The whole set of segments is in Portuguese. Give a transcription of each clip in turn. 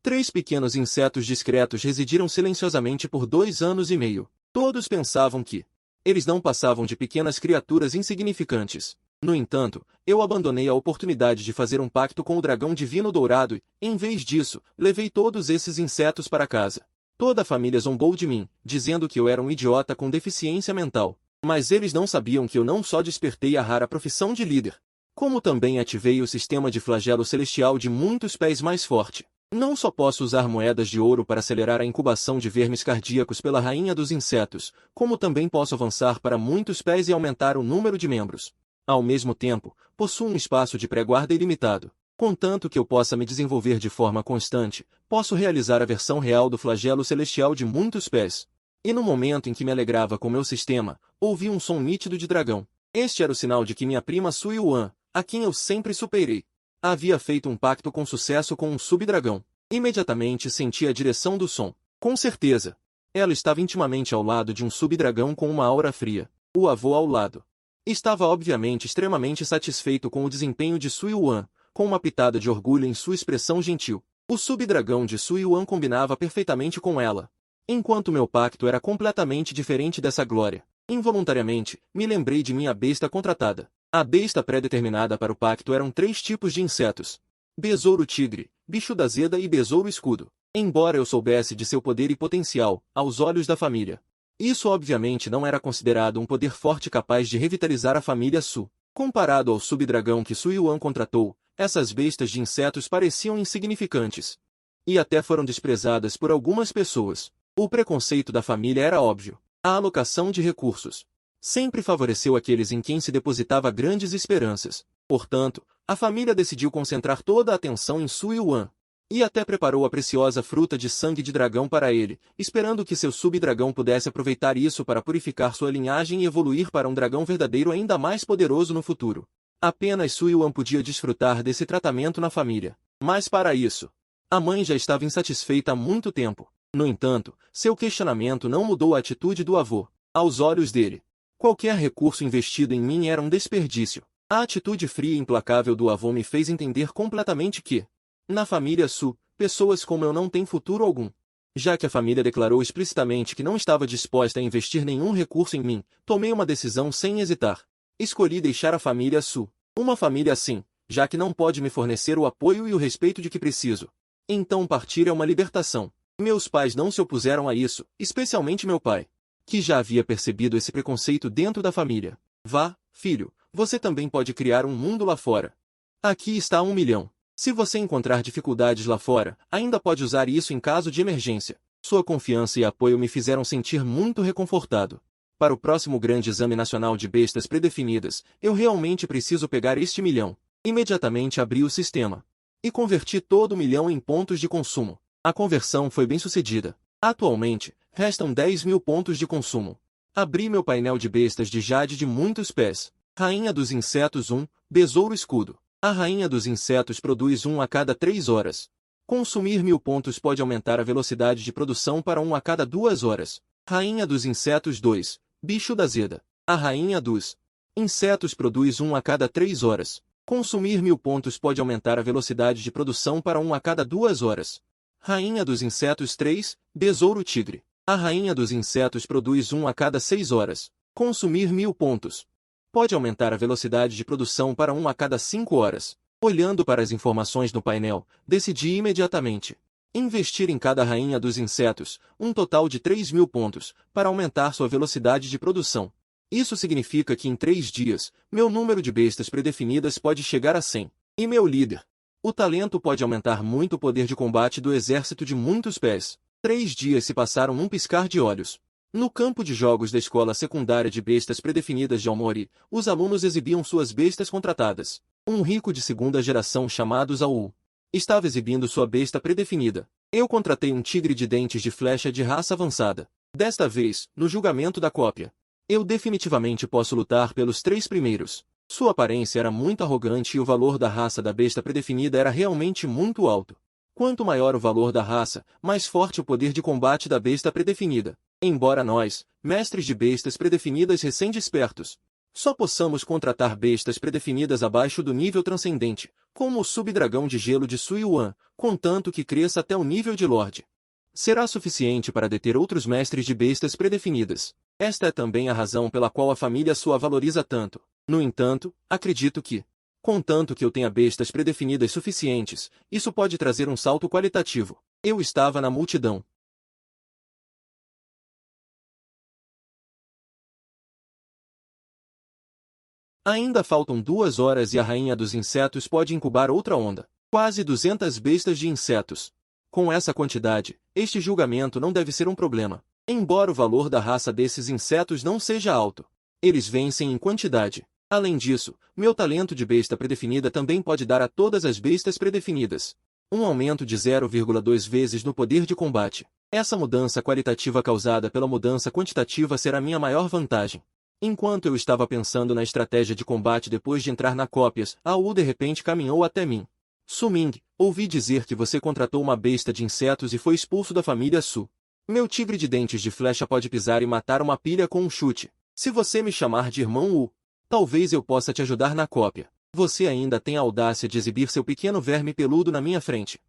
3 pequenos insetos discretos residiram silenciosamente por 2 anos e meio. Todos pensavam que eles não passavam de pequenas criaturas insignificantes. No entanto, eu abandonei a oportunidade de fazer um pacto com o dragão divino dourado e, em vez disso, levei todos esses insetos para casa. Toda a família zombou de mim, dizendo que eu era um idiota com deficiência mental. Mas eles não sabiam que eu não só despertei a rara profissão de líder, como também ativei o sistema de flagelo celestial de muitos pés mais forte. Não só posso usar moedas de ouro para acelerar a incubação de vermes cardíacos pela rainha dos insetos, como também posso avançar para muitos pés e aumentar o número de membros. Ao mesmo tempo, possuo um espaço de pré-guarda ilimitado. Contanto que eu possa me desenvolver de forma constante, posso realizar a versão real do flagelo celestial de muitos pés. E no momento em que me alegrava com meu sistema, ouvi um som nítido de dragão. Este era o sinal de que minha prima Su Yuan, a quem eu sempre superei, havia feito um pacto com sucesso com um subdragão. Imediatamente senti a direção do som. Com certeza. Ela estava intimamente ao lado de um subdragão com uma aura fria. O avô ao lado. Estava obviamente extremamente satisfeito com o desempenho de Su Yuan, com uma pitada de orgulho em sua expressão gentil. O subdragão de Su Yuan combinava perfeitamente com ela. Enquanto meu pacto era completamente diferente dessa glória. Involuntariamente, me lembrei de minha besta contratada. A besta pré-determinada para o pacto eram 3 tipos de insetos: besouro tigre, bicho da zeda e besouro escudo. Embora eu soubesse de seu poder e potencial, aos olhos da família, isso obviamente não era considerado um poder forte capaz de revitalizar a família Su. Comparado ao subdragão que Su Yuan contratou, essas bestas de insetos pareciam insignificantes. E até foram desprezadas por algumas pessoas. O preconceito da família era óbvio. A alocação de recursos sempre favoreceu aqueles em quem se depositava grandes esperanças. Portanto, a família decidiu concentrar toda a atenção em Su Yuan. E até preparou a preciosa fruta de sangue de dragão para ele, esperando que seu subdragão pudesse aproveitar isso para purificar sua linhagem e evoluir para um dragão verdadeiro ainda mais poderoso no futuro. Apenas Su Yuan podia desfrutar desse tratamento na família. Mas para isso, a mãe já estava insatisfeita há muito tempo. No entanto, seu questionamento não mudou a atitude do avô. Aos olhos dele, qualquer recurso investido em mim era um desperdício. A atitude fria e implacável do avô me fez entender completamente que, na família Su, pessoas como eu não têm futuro algum. Já que a família declarou explicitamente que não estava disposta a investir nenhum recurso em mim, tomei uma decisão sem hesitar. Escolhi deixar a família Su. Uma família assim, já que não pode me fornecer o apoio e o respeito de que preciso. Então partir é uma libertação. Meus pais não se opuseram a isso, especialmente meu pai, que já havia percebido esse preconceito dentro da família. Vá, filho, você também pode criar um mundo lá fora. Aqui está 1 milhão. Se você encontrar dificuldades lá fora, ainda pode usar isso em caso de emergência. Sua confiança e apoio me fizeram sentir muito reconfortado. Para o próximo grande exame nacional de bestas predefinidas, eu realmente preciso pegar este 1 milhão. Imediatamente abri o sistema. E converti todo o 1 milhão em pontos de consumo. A conversão foi bem sucedida. Atualmente, restam 10 mil pontos de consumo. Abri meu painel de bestas de jade de muitos pés. Rainha dos insetos 1, besouro escudo. A rainha dos insetos produz 1 a cada 3 horas. Consumir 1000 pontos pode aumentar a velocidade de produção para 1 a cada 2 horas. Rainha dos insetos 2, bicho da zeda. A rainha dos insetos produz 1 a cada 3 horas. Consumir 1000 pontos pode aumentar a velocidade de produção para 1 a cada 2 horas. Rainha dos insetos 3, besouro tigre. A rainha dos insetos produz 1 a cada 6 horas. Consumir 1000 pontos pode aumentar a velocidade de produção para 1 a cada 5 horas. Olhando para as informações no painel, decidi imediatamente investir em cada rainha dos insetos, um total de 3.000 pontos, para aumentar sua velocidade de produção. Isso significa que em 3 dias, meu número de bestas predefinidas pode chegar a 100. E meu líder, o talento pode aumentar muito o poder de combate do exército de muitos pés. 3 dias se passaram num piscar de olhos. No campo de jogos da escola secundária de bestas predefinidas de Aomori, os alunos exibiam suas bestas contratadas. Um rico de segunda geração chamado Zhao estava exibindo sua besta predefinida. Eu contratei um tigre de dentes de flecha de raça avançada. Desta vez, no julgamento da cópia, eu definitivamente posso lutar pelos 3 primeiros. Sua aparência era muito arrogante e o valor da raça da besta predefinida era realmente muito alto. Quanto maior o valor da raça, mais forte o poder de combate da besta predefinida. Embora nós, mestres de bestas predefinidas recém-despertos, Só possamos contratar bestas predefinidas abaixo do nível transcendente, como o subdragão de gelo de Sui Yuan, contanto que cresça até o nível de Lorde. Será suficiente para deter outros mestres de bestas predefinidas. Esta é também a razão pela qual a família Su a valoriza tanto. No entanto, acredito que, contanto que eu tenha bestas predefinidas suficientes, isso pode trazer um salto qualitativo. Eu estava na multidão. Ainda faltam 2 horas e a rainha dos insetos pode incubar outra onda. Quase 200 bestas de insetos. Com essa quantidade, este julgamento não deve ser um problema. Embora o valor da raça desses insetos não seja alto, eles vencem em quantidade. Além disso, meu talento de besta predefinida também pode dar a todas as bestas predefinidas um aumento de 0,2 vezes no poder de combate. Essa mudança qualitativa causada pela mudança quantitativa será minha maior vantagem. Enquanto eu estava pensando na estratégia de combate depois de entrar na cópias, a Wu de repente caminhou até mim. Su Ming, ouvi dizer que você contratou uma besta de insetos e foi expulso da família Su. Meu tigre de dentes de flecha pode pisar e matar uma pilha com um chute. Se você me chamar de irmão Wu, talvez eu possa te ajudar na cópia. Você ainda tem a audácia de exibir seu pequeno verme peludo na minha frente.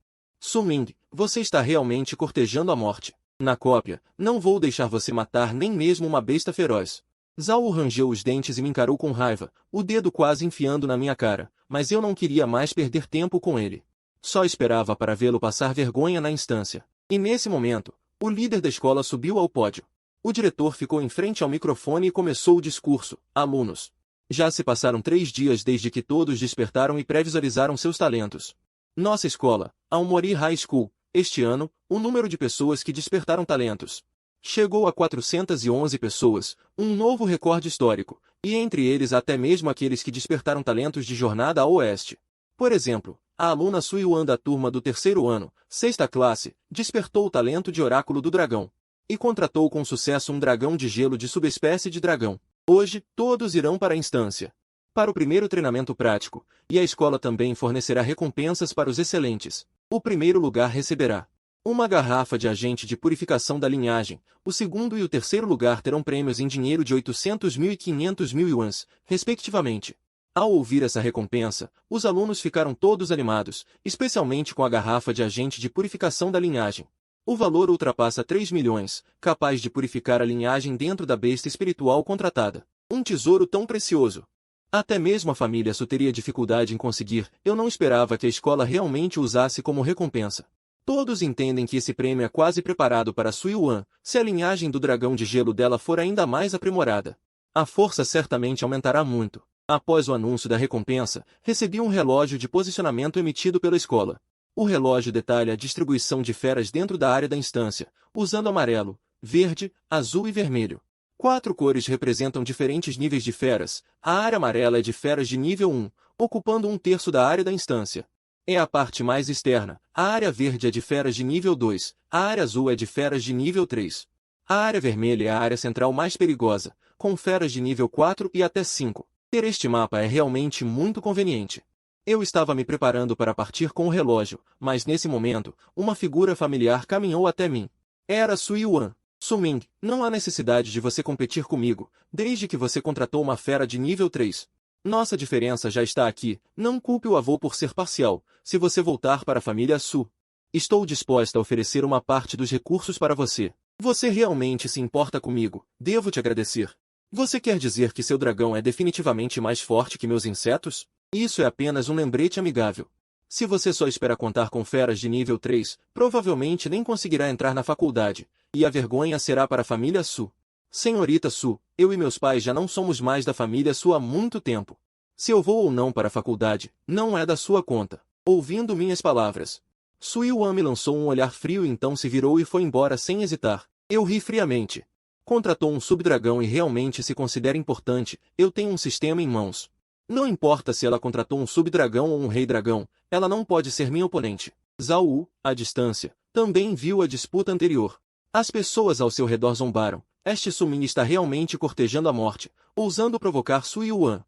Su Ming, você está realmente cortejando a morte. Na cópia, não vou deixar você matar nem mesmo uma besta feroz. Zhao rangeu os dentes e me encarou com raiva, o dedo quase enfiando na minha cara, mas eu não queria mais perder tempo com ele. Só esperava para vê-lo passar vergonha na instância. E nesse momento, o líder da escola subiu ao pódio. O diretor ficou em frente ao microfone e começou o discurso. Alunos, já se passaram 3 dias desde que todos despertaram e previsualizaram seus talentos. Nossa escola, a Aomori High School, este ano, o número de pessoas que despertaram talentos chegou a 411 pessoas, um novo recorde histórico, e entre eles até mesmo aqueles que despertaram talentos de jornada ao oeste. Por exemplo, a aluna Sui Yuan da turma do 3º ano, 6ª classe, despertou o talento de Oráculo do Dragão, e contratou com sucesso um dragão de gelo de subespécie de dragão. Hoje, todos irão para a instância para o primeiro treinamento prático, e a escola também fornecerá recompensas para os excelentes. O primeiro lugar receberá uma garrafa de agente de purificação da linhagem. O segundo e o terceiro lugar terão prêmios em dinheiro de 800.000 e 500.000 yuans, respectivamente. Ao ouvir essa recompensa, os alunos ficaram todos animados, especialmente com a garrafa de agente de purificação da linhagem. O valor ultrapassa 3 milhões, capaz de purificar a linhagem dentro da besta espiritual contratada. Um tesouro tão precioso. Até mesmo a família Su teria dificuldade em conseguir. Eu não esperava que a escola realmente o usasse como recompensa. Todos entendem que esse prêmio é quase preparado para Sui Yuan, se a linhagem do dragão de gelo dela for ainda mais aprimorada. A força certamente aumentará muito. Após o anúncio da recompensa, recebi um relógio de posicionamento emitido pela escola. O relógio detalha a distribuição de feras dentro da área da instância, usando amarelo, verde, azul e vermelho. 4 cores representam diferentes níveis de feras. A área amarela é de feras de nível 1, ocupando 1/3 da área da instância. É a parte mais externa. A área verde é de feras de nível 2, a área azul é de feras de nível 3. A área vermelha é a área central mais perigosa, com feras de nível 4 e até 5. Ter este mapa é realmente muito conveniente. Eu estava me preparando para partir com o relógio, mas nesse momento, uma figura familiar caminhou até mim. Era Sui Yuan. Su Ming, não há necessidade de você competir comigo, desde que você contratou uma fera de nível 3. Nossa diferença já está aqui, não culpe o avô por ser parcial, se você voltar para a família Su. Estou disposta a oferecer uma parte dos recursos para você. Você realmente se importa comigo, devo te agradecer. Você quer dizer que seu dragão é definitivamente mais forte que meus insetos? Isso é apenas um lembrete amigável. Se você só espera contar com feras de nível 3, provavelmente nem conseguirá entrar na faculdade, e a vergonha será para a família Su. Senhorita Su, eu e meus pais já não somos mais da família Su há muito tempo. Se eu vou ou não para a faculdade, não é da sua conta. Ouvindo minhas palavras, Su Yuan me lançou um olhar frio e então se virou e foi embora sem hesitar. Eu ri friamente. Contratou um subdragão e realmente se considera importante. Eu tenho um sistema em mãos. Não importa se ela contratou um subdragão ou um rei dragão, ela não pode ser minha oponente. Zhao Wu, à distância, também viu a disputa anterior. As pessoas ao seu redor zombaram. Este Su Ming está realmente cortejando a morte, ousando provocar Sui Yuan.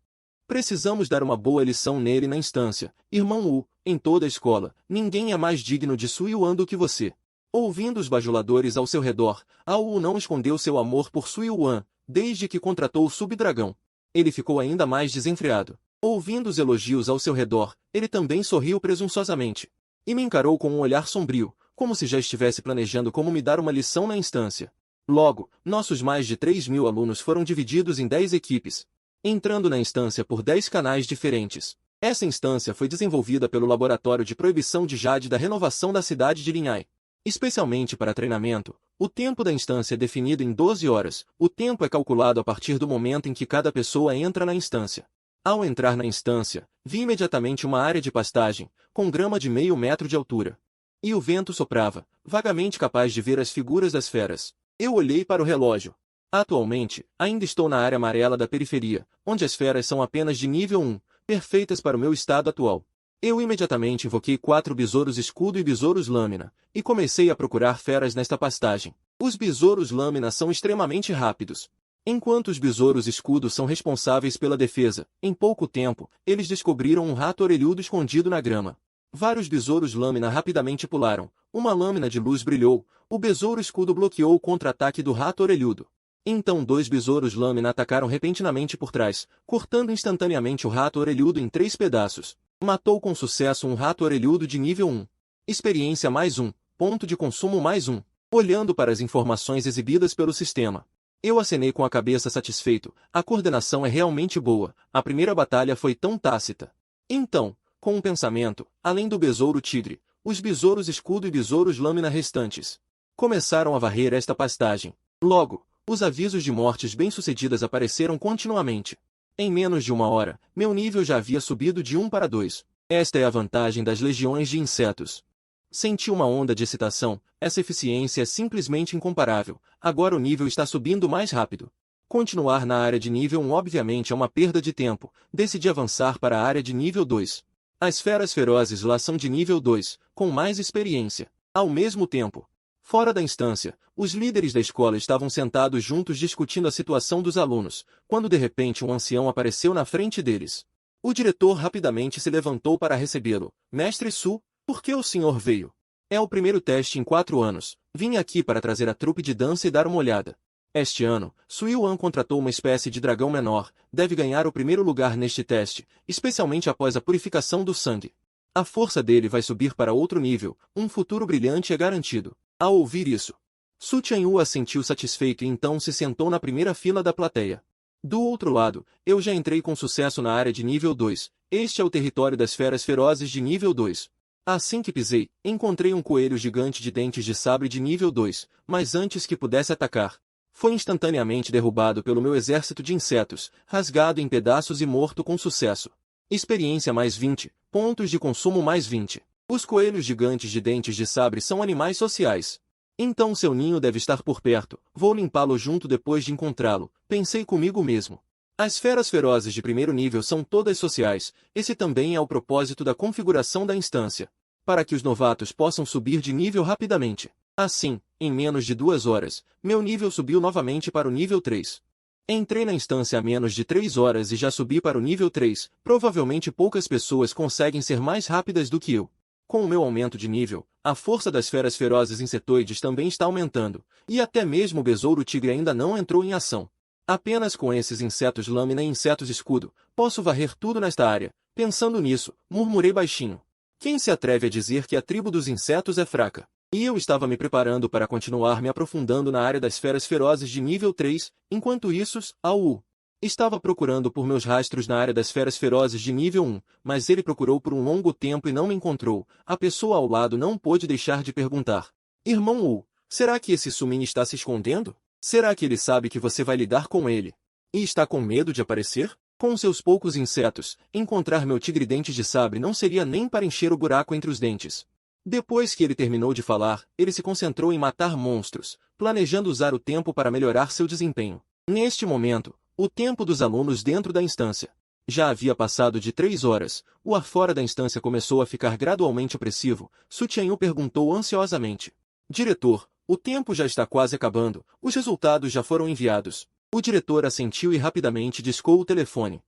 Precisamos dar uma boa lição nele na instância. Irmão Wu, em toda a escola, ninguém é mais digno de Sui Yuan do que você. Ouvindo os bajuladores ao seu redor, a Wu não escondeu seu amor por Sui Yuan, desde que contratou o subdragão. Ele ficou ainda mais desenfreado. Ouvindo os elogios ao seu redor, ele também sorriu presunçosamente. E me encarou com um olhar sombrio, como se já estivesse planejando como me dar uma lição na instância. Logo, nossos mais de 3.000 alunos foram divididos em 10 equipes, entrando na instância por 10 canais diferentes. Essa instância foi desenvolvida pelo Laboratório de Proibição de Jade da Renovação da cidade de Linhai. Especialmente para treinamento, o tempo da instância é definido em 12 horas. O tempo é calculado a partir do momento em que cada pessoa entra na instância. Ao entrar na instância, vi imediatamente uma área de pastagem, com grama de meio metro de altura. E o vento soprava, vagamente capaz de ver as figuras das feras. Eu olhei para o relógio. Atualmente, ainda estou na área amarela da periferia, onde as feras são apenas de nível 1, perfeitas para o meu estado atual. Eu imediatamente invoquei 4 besouros escudo e besouros lâmina, e comecei a procurar feras nesta pastagem. Os besouros lâmina são extremamente rápidos, enquanto os besouros escudo são responsáveis pela defesa. Em pouco tempo, eles descobriram um rato orelhudo escondido na grama. Vários besouros lâmina rapidamente pularam, uma lâmina de luz brilhou, o besouro escudo bloqueou o contra-ataque do rato orelhudo. Então 2 besouros lâmina atacaram repentinamente por trás, cortando instantaneamente o rato orelhudo em 3 pedaços. Matou com sucesso um rato orelhudo de nível 1. Experiência mais 1, ponto de consumo mais 1. Olhando para as informações exibidas pelo sistema, eu acenei com a cabeça satisfeito. A coordenação é realmente boa, a primeira batalha foi tão tácita. Então, com um pensamento, além do besouro tigre, os besouros escudo e besouros lâmina restantes começaram a varrer esta pastagem. Logo, os avisos de mortes bem-sucedidas apareceram continuamente. Em menos de 1 hora, meu nível já havia subido de 1 para 2. Esta é a vantagem das legiões de insetos. Senti uma onda de excitação, essa eficiência é simplesmente incomparável, agora o nível está subindo mais rápido. Continuar na área de nível 1 obviamente é uma perda de tempo, decidi avançar para a área de nível 2. As feras ferozes lá são de nível 2, com mais experiência. Ao mesmo tempo, fora da instância, os líderes da escola estavam sentados juntos discutindo a situação dos alunos, quando de repente um ancião apareceu na frente deles. O diretor rapidamente se levantou para recebê-lo. Mestre Su, por que o senhor veio? É o primeiro teste em 4 anos. Vim aqui para trazer a trupe de dança e dar uma olhada. Este ano, Su Yuan contratou uma espécie de dragão menor, deve ganhar o primeiro lugar neste teste, especialmente após a purificação do sangue. A força dele vai subir para outro nível, um futuro brilhante é garantido. Ao ouvir isso, Su Tianyu assentiu satisfeito e então se sentou na primeira fila da plateia. Do outro lado, eu já entrei com sucesso na área de nível 2, este é o território das feras ferozes de nível 2. Assim que pisei, encontrei um coelho gigante de dentes de sabre de nível 2, mas antes que pudesse atacar, foi instantaneamente derrubado pelo meu exército de insetos, rasgado em pedaços e morto com sucesso. Experiência mais 20, pontos de consumo mais 20. Os coelhos gigantes de dentes de sabre são animais sociais. Então seu ninho deve estar por perto, vou limpá-lo junto depois de encontrá-lo, pensei comigo mesmo. As feras ferozes de primeiro nível são todas sociais, esse também é o propósito da configuração da instância, para que os novatos possam subir de nível rapidamente. Assim, em menos de 2 horas, meu nível subiu novamente para o nível 3. Entrei na instância há menos de 3 horas e já subi para o nível 3, provavelmente poucas pessoas conseguem ser mais rápidas do que eu. Com o meu aumento de nível, a força das feras ferozes insetoides também está aumentando, e até mesmo o besouro tigre ainda não entrou em ação. Apenas com esses insetos lâmina e insetos escudo, posso varrer tudo nesta área. Pensando nisso, murmurei baixinho. Quem se atreve a dizer que a tribo dos insetos é fraca? E eu estava me preparando para continuar me aprofundando na área das feras ferozes de nível 3, enquanto isso, Au estava procurando por meus rastros na área das feras ferozes de nível 1, mas ele procurou por um longo tempo e não me encontrou. A pessoa ao lado não pôde deixar de perguntar. Irmão Wu, será que esse Sumin está se escondendo? Será que ele sabe que você vai lidar com ele? E está com medo de aparecer? Com seus poucos insetos, encontrar meu tigre dentes de sabre não seria nem para encher o buraco entre os dentes. Depois que ele terminou de falar, ele se concentrou em matar monstros, planejando usar o tempo para melhorar seu desempenho. Neste momento, o tempo dos alunos dentro da instância já havia passado de 3 horas, o ar fora da instância começou a ficar gradualmente opressivo. Su Tianyu perguntou ansiosamente. Diretor, o tempo já está quase acabando, os resultados já foram enviados. O diretor assentiu e rapidamente discou o telefone.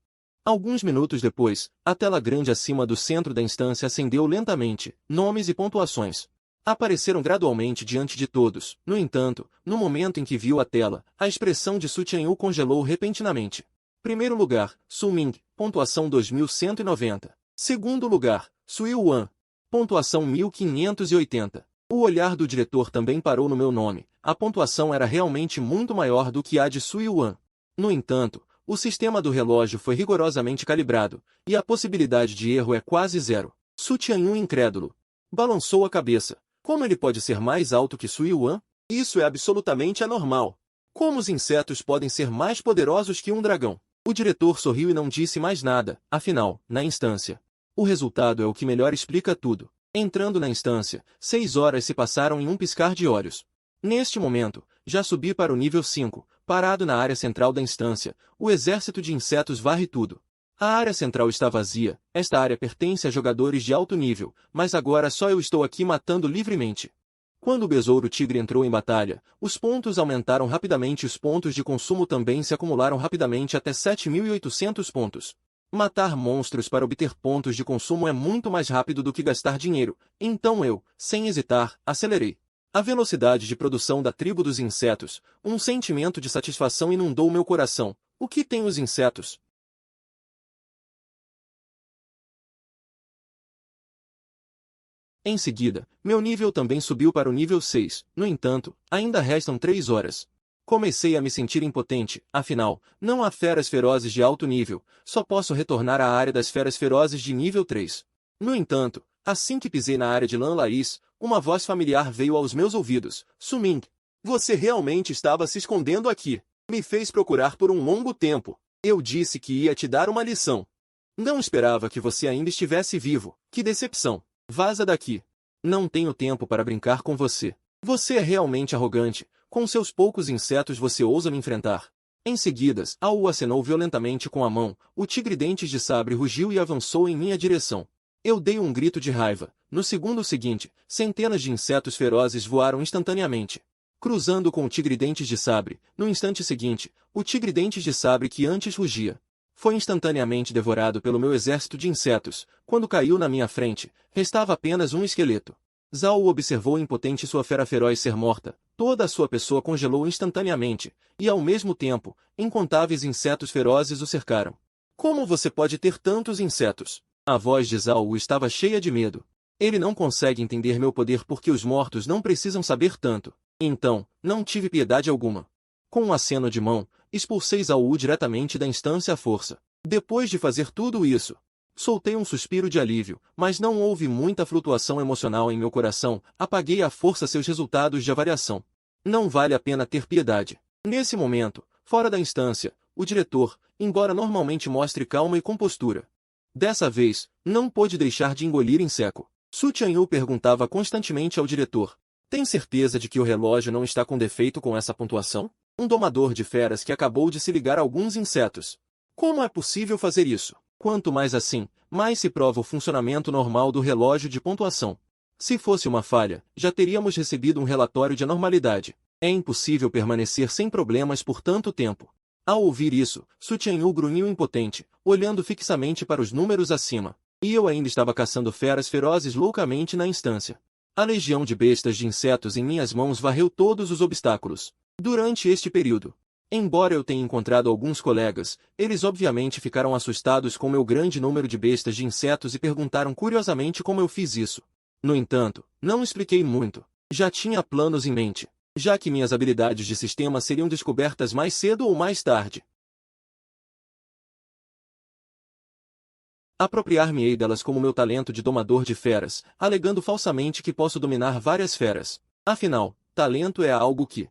Alguns minutos depois, a tela grande acima do centro da instância acendeu lentamente, nomes e pontuações apareceram gradualmente diante de todos. No entanto, no momento em que viu a tela, a expressão de Su Tianyu congelou repentinamente. Primeiro lugar, Su Ming, pontuação 2190. Segundo lugar, Sui Wan, pontuação 1580. O olhar do diretor também parou no meu nome. A pontuação era realmente muito maior do que a de Sui Wan. No entanto, o sistema do relógio foi rigorosamente calibrado, e a possibilidade de erro é quase zero. Su Tianyun, incrédulo, balançou a cabeça. Como ele pode ser mais alto que Sui Wan? Isso é absolutamente anormal. Como os insetos podem ser mais poderosos que um dragão? O diretor sorriu e não disse mais nada, afinal, na instância. O resultado é o que melhor explica tudo. Entrando na instância, 6 horas se passaram em um piscar de olhos. Neste momento, já subi para o nível 5, parado na área central da instância, o exército de insetos varre tudo. A área central está vazia, esta área pertence a jogadores de alto nível, mas agora só eu estou aqui matando livremente. Quando o besouro tigre entrou em batalha, os pontos aumentaram rapidamente e os pontos de consumo também se acumularam rapidamente até 7.800 pontos. Matar monstros para obter pontos de consumo é muito mais rápido do que gastar dinheiro, então eu, sem hesitar, acelerei. A velocidade de produção da tribo dos insetos, um sentimento de satisfação inundou meu coração. O que tem os insetos? Em seguida, meu nível também subiu para o nível 6, no entanto, ainda restam 3 horas. Comecei a me sentir impotente, afinal, não há feras ferozes de alto nível, só posso retornar à área das feras ferozes de nível 3. No entanto, assim que pisei na área de Lan Lais, uma voz familiar veio aos meus ouvidos. Su Ming, você realmente estava se escondendo aqui. Me fez procurar por um longo tempo. Eu disse que ia te dar uma lição. Não esperava que você ainda estivesse vivo. Que decepção. Vaza daqui. Não tenho tempo para brincar com você. Você é realmente arrogante. Com seus poucos insetos você ousa me enfrentar. Em seguida, Au acenou violentamente com a mão. O tigre dentes de sabre rugiu e avançou em minha direção. Eu dei um grito de raiva. No segundo seguinte, centenas de insetos ferozes voaram instantaneamente, cruzando com o tigre dentes de sabre. No instante seguinte, o tigre dentes de sabre que antes rugia foi instantaneamente devorado pelo meu exército de insetos. Quando caiu na minha frente, restava apenas um esqueleto. Zhao observou impotente sua fera feroz ser morta. Toda a sua pessoa congelou instantaneamente, e ao mesmo tempo, incontáveis insetos ferozes o cercaram. Como você pode ter tantos insetos? A voz de Zhao estava cheia de medo. Ele não consegue entender meu poder porque os mortos não precisam saber tanto. Então, não tive piedade alguma. Com um aceno de mão, expulsei Zhao diretamente da instância à força. Depois de fazer tudo isso, soltei um suspiro de alívio, mas não houve muita flutuação emocional em meu coração. Apaguei à força seus resultados de avaliação. Não vale a pena ter piedade. Nesse momento, fora da instância, o diretor, embora normalmente mostre calma e compostura, dessa vez, não pôde deixar de engolir em seco. Su Tianyu perguntava constantemente ao diretor: tem certeza de que o relógio não está com defeito com essa pontuação? Um domador de feras que acabou de se ligar a alguns insetos. Como é possível fazer isso? Quanto mais assim, mais se prova o funcionamento normal do relógio de pontuação. Se fosse uma falha, já teríamos recebido um relatório de anormalidade. É impossível permanecer sem problemas por tanto tempo. Ao ouvir isso, Su Tianyu grunhiu impotente, olhando fixamente para os números acima. E eu ainda estava caçando feras ferozes loucamente na instância. A legião de bestas de insetos em minhas mãos varreu todos os obstáculos. Durante este período, embora eu tenha encontrado alguns colegas, eles obviamente ficaram assustados com meu grande número de bestas de insetos e perguntaram curiosamente como eu fiz isso. No entanto, não expliquei muito. Já tinha planos em mente, já que minhas habilidades de sistema seriam descobertas mais cedo ou mais tarde. Apropriar-me-ei delas como meu talento de domador de feras, alegando falsamente que posso dominar várias feras. Afinal, talento é algo que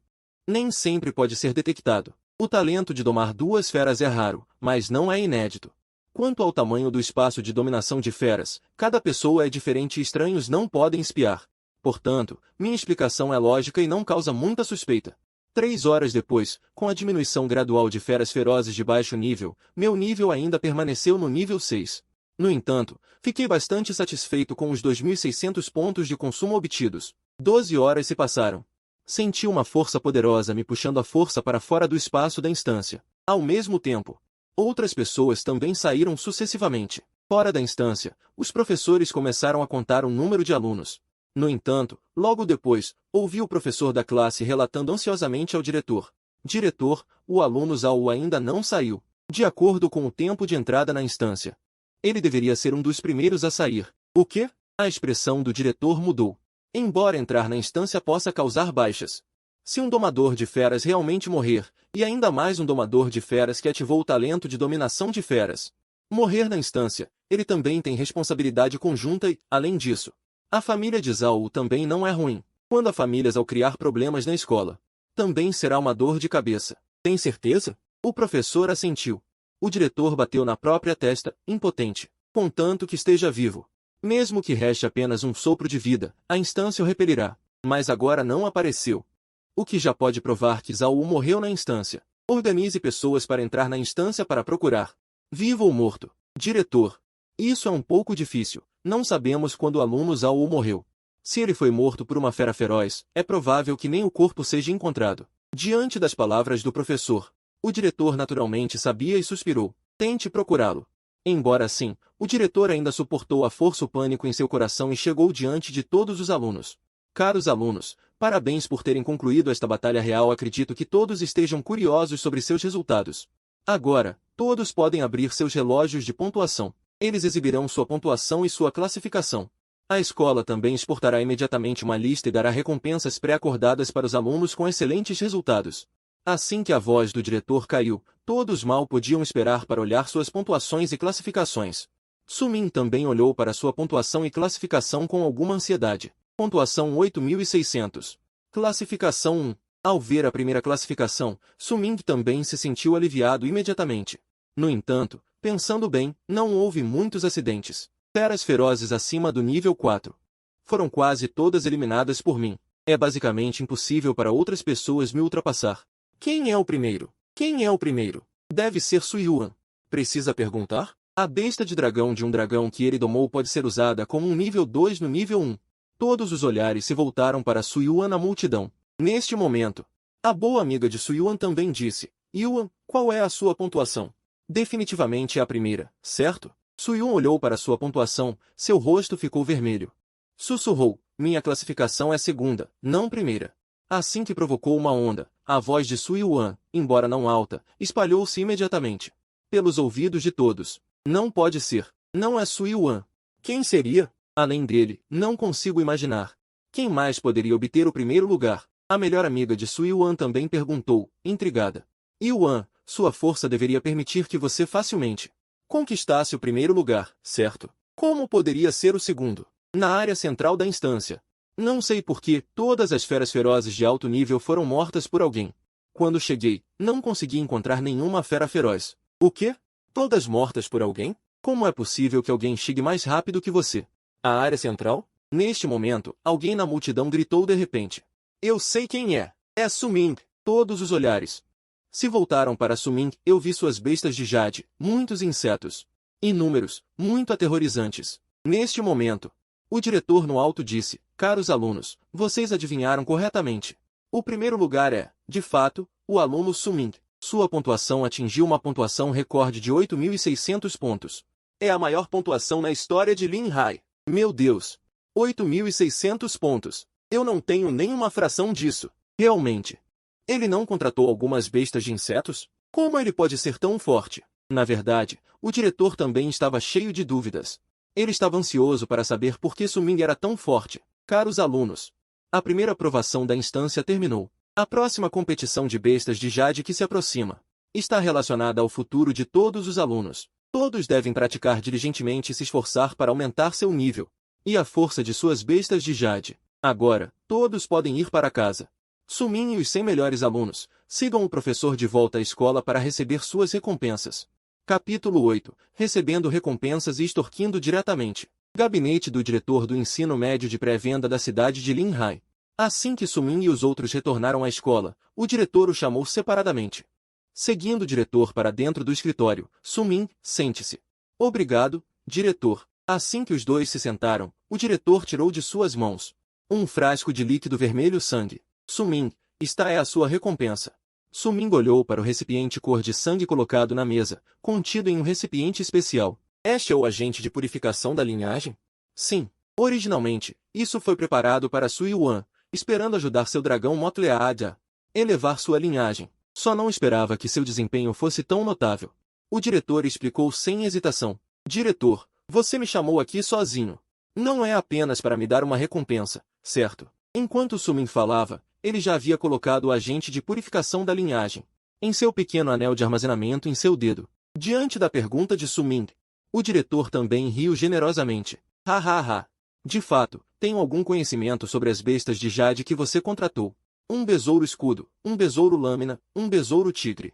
nem sempre pode ser detectado. O talento de domar 2 feras é raro, mas não é inédito. Quanto ao tamanho do espaço de dominação de feras, cada pessoa é diferente e estranhos não podem espiar. Portanto, minha explicação é lógica e não causa muita suspeita. 3 horas depois, com a diminuição gradual de feras ferozes de baixo nível, meu nível ainda permaneceu no nível 6. No entanto, fiquei bastante satisfeito com os 2.600 pontos de consumo obtidos. 12 horas se passaram. Senti uma força poderosa me puxando a força para fora do espaço da instância. Ao mesmo tempo, outras pessoas também saíram sucessivamente. Fora da instância, os professores começaram a contar o número de alunos. No entanto, logo depois, ouvi o professor da classe relatando ansiosamente ao diretor: diretor, o aluno Zhao ainda não saiu. de acordo com o tempo de entrada na instância. Ele deveria ser um dos primeiros a sair. O quê? A expressão do diretor mudou. Embora entrar na instância possa causar baixas. Se um domador de feras realmente morrer, e ainda mais um domador de feras que ativou o talento de dominação de feras, morrer na instância, ele também tem responsabilidade conjunta e, além disso, a família de Zhao também não é ruim. Quando a família Zhao criar problemas na escola, também será uma dor de cabeça. Tem certeza? O professor assentiu. O diretor bateu na própria testa, impotente. Contanto que esteja vivo. Mesmo que reste apenas um sopro de vida, a instância o repelirá. Mas agora não apareceu. O que já pode provar que Zhao morreu na instância. Organize pessoas para entrar na instância para procurar. Vivo ou morto. Diretor. Isso é um pouco difícil. Não sabemos quando o aluno Zhao morreu. Se ele foi morto por uma fera feroz, é provável que nem o corpo seja encontrado. Diante das palavras do professor, o diretor naturalmente sabia e suspirou. Tente procurá-lo. Embora assim, o diretor ainda suportou a força o pânico em seu coração e chegou diante de todos os alunos. Caros alunos, parabéns por terem concluído esta batalha real. Acredito que todos estejam curiosos sobre seus resultados. Agora, todos podem abrir seus relógios de pontuação. Eles exibirão sua pontuação e sua classificação. A escola também exportará imediatamente uma lista e dará recompensas pré-acordadas para os alunos com excelentes resultados. Assim que a voz do diretor caiu, todos mal podiam esperar para olhar suas pontuações e classificações. Sumin também olhou para sua pontuação e classificação com alguma ansiedade. Pontuação 8.600. Classificação 1. Ao ver a primeira classificação, Sumin também se sentiu aliviado imediatamente. No entanto, pensando bem, não houve muitos acidentes. Feras ferozes acima do nível 4. Foram quase todas eliminadas por mim. É basicamente impossível para outras pessoas me ultrapassar. Quem é o primeiro? Quem é o primeiro? Deve ser Suyuan. Precisa perguntar? A besta de dragão de um dragão que ele domou pode ser usada como um nível 2 no nível 1. Todos os olhares se voltaram para Suyuan na multidão. Neste momento, a boa amiga de Suyuan também disse: Yuan, qual é a sua pontuação? Definitivamente é a primeira, certo? Suyuan olhou para sua pontuação, seu rosto ficou vermelho. Sussurrou: minha classificação é segunda, não primeira. Assim que provocou uma onda, a voz de Suyuan, embora não alta, espalhou-se imediatamente pelos ouvidos de todos. Não pode ser. Não é Suyuan. Quem seria? Além dele, não consigo imaginar. Quem mais poderia obter o primeiro lugar? A melhor amiga de Suyuan também perguntou, intrigada. Yuan, sua força deveria permitir que você facilmente conquistasse o primeiro lugar, certo? Como poderia ser o segundo? Na área central da instância. Não sei por que todas as feras ferozes de alto nível foram mortas por alguém. Quando cheguei, não consegui encontrar nenhuma fera feroz. O quê? Todas mortas por alguém? Como é possível que alguém chegue mais rápido que você? A área central? Neste momento, alguém na multidão gritou de repente. Eu sei quem é. É Suming. Todos os olhares se voltaram para Suming. Eu vi suas bestas de jade, muitos insetos. Inúmeros, muito aterrorizantes. Neste momento, o diretor no alto disse, caros alunos, vocês adivinharam corretamente. O primeiro lugar é, de fato, o aluno Suming. Sua pontuação atingiu uma pontuação recorde de 8.600 pontos. É a maior pontuação na história de Lin Hai. Meu Deus! 8.600 pontos. Eu não tenho nem uma fração disso. Realmente. Ele não contratou algumas bestas de insetos? Como ele pode ser tão forte? Na verdade, o diretor também estava cheio de dúvidas. Ele estava ansioso para saber por que Suming era tão forte. Caros alunos, a primeira aprovação da instância terminou. A próxima competição de bestas de Jade que se aproxima está relacionada ao futuro de todos os alunos. Todos devem praticar diligentemente e se esforçar para aumentar seu nível e a força de suas bestas de Jade. Agora, todos podem ir para casa. Sumin e os 100 melhores alunos sigam o professor de volta à escola para receber suas recompensas. Capítulo 8. Recebendo recompensas e extorquindo diretamente. Gabinete do diretor do ensino médio de pré-venda da cidade de Lin Hai. Assim que Sumin e os outros retornaram à escola, o diretor o chamou separadamente. Seguindo o diretor para dentro do escritório, Sumin, sente-se. Obrigado, diretor. Assim que os dois se sentaram, o diretor tirou de suas mãos um frasco de líquido vermelho sangue. Sumin, esta é a sua recompensa. Sumin olhou para o recipiente cor de sangue colocado na mesa, contido em um recipiente especial. Este é o agente de purificação da linhagem? Sim. Originalmente, isso foi preparado para Suyuan, esperando ajudar seu dragão Motlead a elevar sua linhagem. Só não esperava que seu desempenho fosse tão notável. O diretor explicou sem hesitação. Diretor, você me chamou aqui sozinho. Não é apenas para me dar uma recompensa, certo? Enquanto Sumin falava, ele já havia colocado o agente de purificação da linhagem em seu pequeno anel de armazenamento em seu dedo. Diante da pergunta de Sumin, o diretor também riu generosamente. Ha ha ha. De fato, tenho algum conhecimento sobre as bestas de Jade que você contratou. Um besouro escudo, um besouro lâmina, um besouro tigre.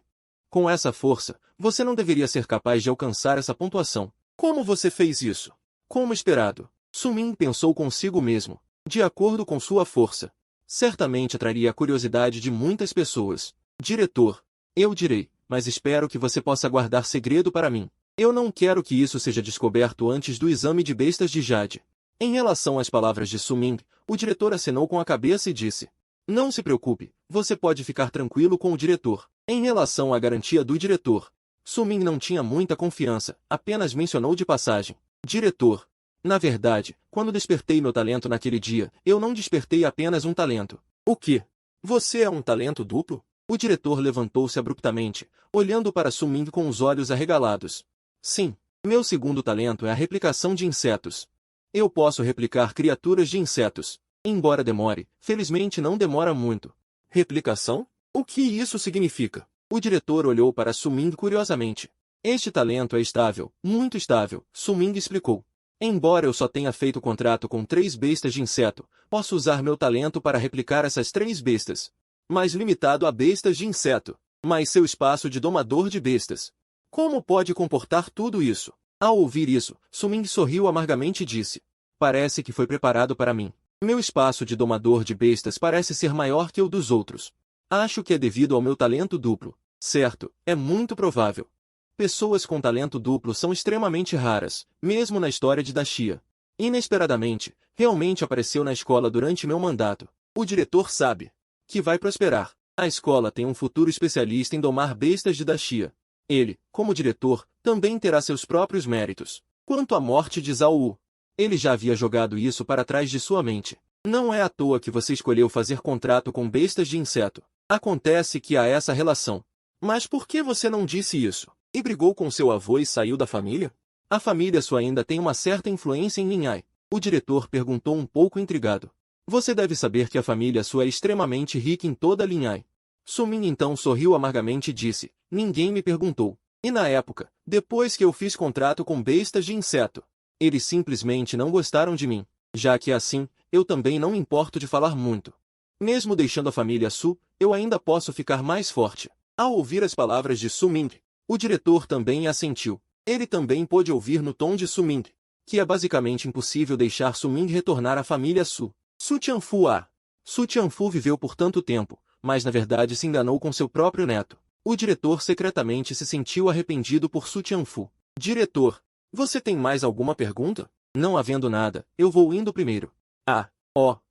Com essa força, você não deveria ser capaz de alcançar essa pontuação. Como você fez isso? Como esperado. Sumin pensou consigo mesmo. De acordo com sua força, certamente atraria a curiosidade de muitas pessoas. Diretor, eu direi, mas espero que você possa guardar segredo para mim. Eu não quero que isso seja descoberto antes do exame de bestas de Jade. Em relação às palavras de Sumin, o diretor acenou com a cabeça e disse: não se preocupe, você pode ficar tranquilo com o diretor. Em relação à garantia do diretor, Sumin não tinha muita confiança, apenas mencionou de passagem. Diretor, na verdade, quando despertei meu talento naquele dia, eu não despertei apenas um talento. O quê? Você é um talento duplo? O diretor levantou-se abruptamente, olhando para Sumin com os olhos arregalados. Sim, meu segundo talento é a replicação de insetos. Eu posso replicar criaturas de insetos. Embora demore, felizmente não demora muito. Replicação? O que isso significa? O diretor olhou para Sumin curiosamente. Este talento é estável, muito estável, Sumin explicou. Embora eu só tenha feito contrato com 3 bestas de inseto, posso usar meu talento para replicar essas 3 bestas. Mas limitado a bestas de inseto. Mas seu espaço de domador de bestas. Como pode comportar tudo isso? Ao ouvir isso, Sumin sorriu amargamente e disse: parece que foi preparado para mim. Meu espaço de domador de bestas parece ser maior que o dos outros. Acho que é devido ao meu talento duplo. Certo, é muito provável. Pessoas com talento duplo são extremamente raras, mesmo na história de Dashia. Inesperadamente, realmente apareceu na escola durante meu mandato. O diretor sabe que vai prosperar. A escola tem um futuro especialista em domar bestas de Dashia. Ele, como diretor, também terá seus próprios méritos. Quanto à morte de Zhao Wu, ele já havia jogado isso para trás de sua mente. Não é à toa que você escolheu fazer contrato com bestas de inseto. Acontece que há essa relação. Mas por que você não disse isso? E brigou com seu avô e saiu da família? A família sua ainda tem uma certa influência em Ninhai. O diretor perguntou um pouco intrigado. Você deve saber que a família sua é extremamente rica em toda Linhai. Sumin então sorriu amargamente e disse: ninguém me perguntou. E na época, depois que eu fiz contrato com bestas de inseto, eles simplesmente não gostaram de mim. Já que é assim, eu também não me importo de falar muito. Mesmo deixando a família Su, eu ainda posso ficar mais forte. Ao ouvir as palavras de Sumin, o diretor também assentiu. Ele também pôde ouvir no tom de Sumin que é basicamente impossível deixar Sumin retornar à família Su. Su Tianfu viveu por tanto tempo, mas na verdade se enganou com seu próprio neto. O diretor secretamente se sentiu arrependido por Su Tianfu. Diretor, você tem mais alguma pergunta? Não havendo nada, eu vou indo primeiro.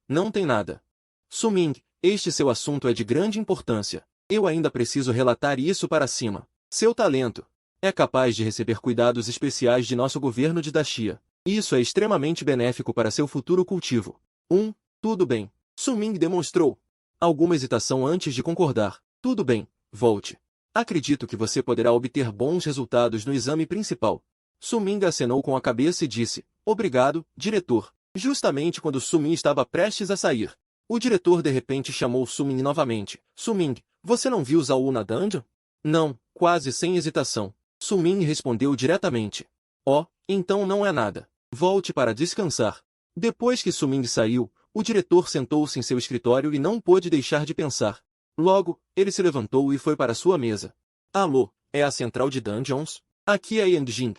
Não tem nada. Sumin, este seu assunto é de grande importância. Eu ainda preciso relatar isso para cima. Seu talento é capaz de receber cuidados especiais de nosso governo de Dashia. Isso é extremamente benéfico para seu futuro cultivo. Tudo bem. Sumin demonstrou alguma hesitação antes de concordar. Tudo bem, volte. Acredito que você poderá obter bons resultados no exame principal. Sumin acenou com a cabeça e disse: obrigado, diretor. Justamente quando Sumin estava prestes a sair, o diretor de repente chamou Sumin novamente. Sumin, você não viu Zhao Wu na dungeon? Não, quase sem hesitação. Sumin respondeu diretamente. Então não é nada. Volte para descansar. Depois que Sumin saiu, o diretor sentou-se em seu escritório e não pôde deixar de pensar. Logo, ele se levantou e foi para sua mesa. Alô, é a central de dungeons? Aqui é Yang Jing.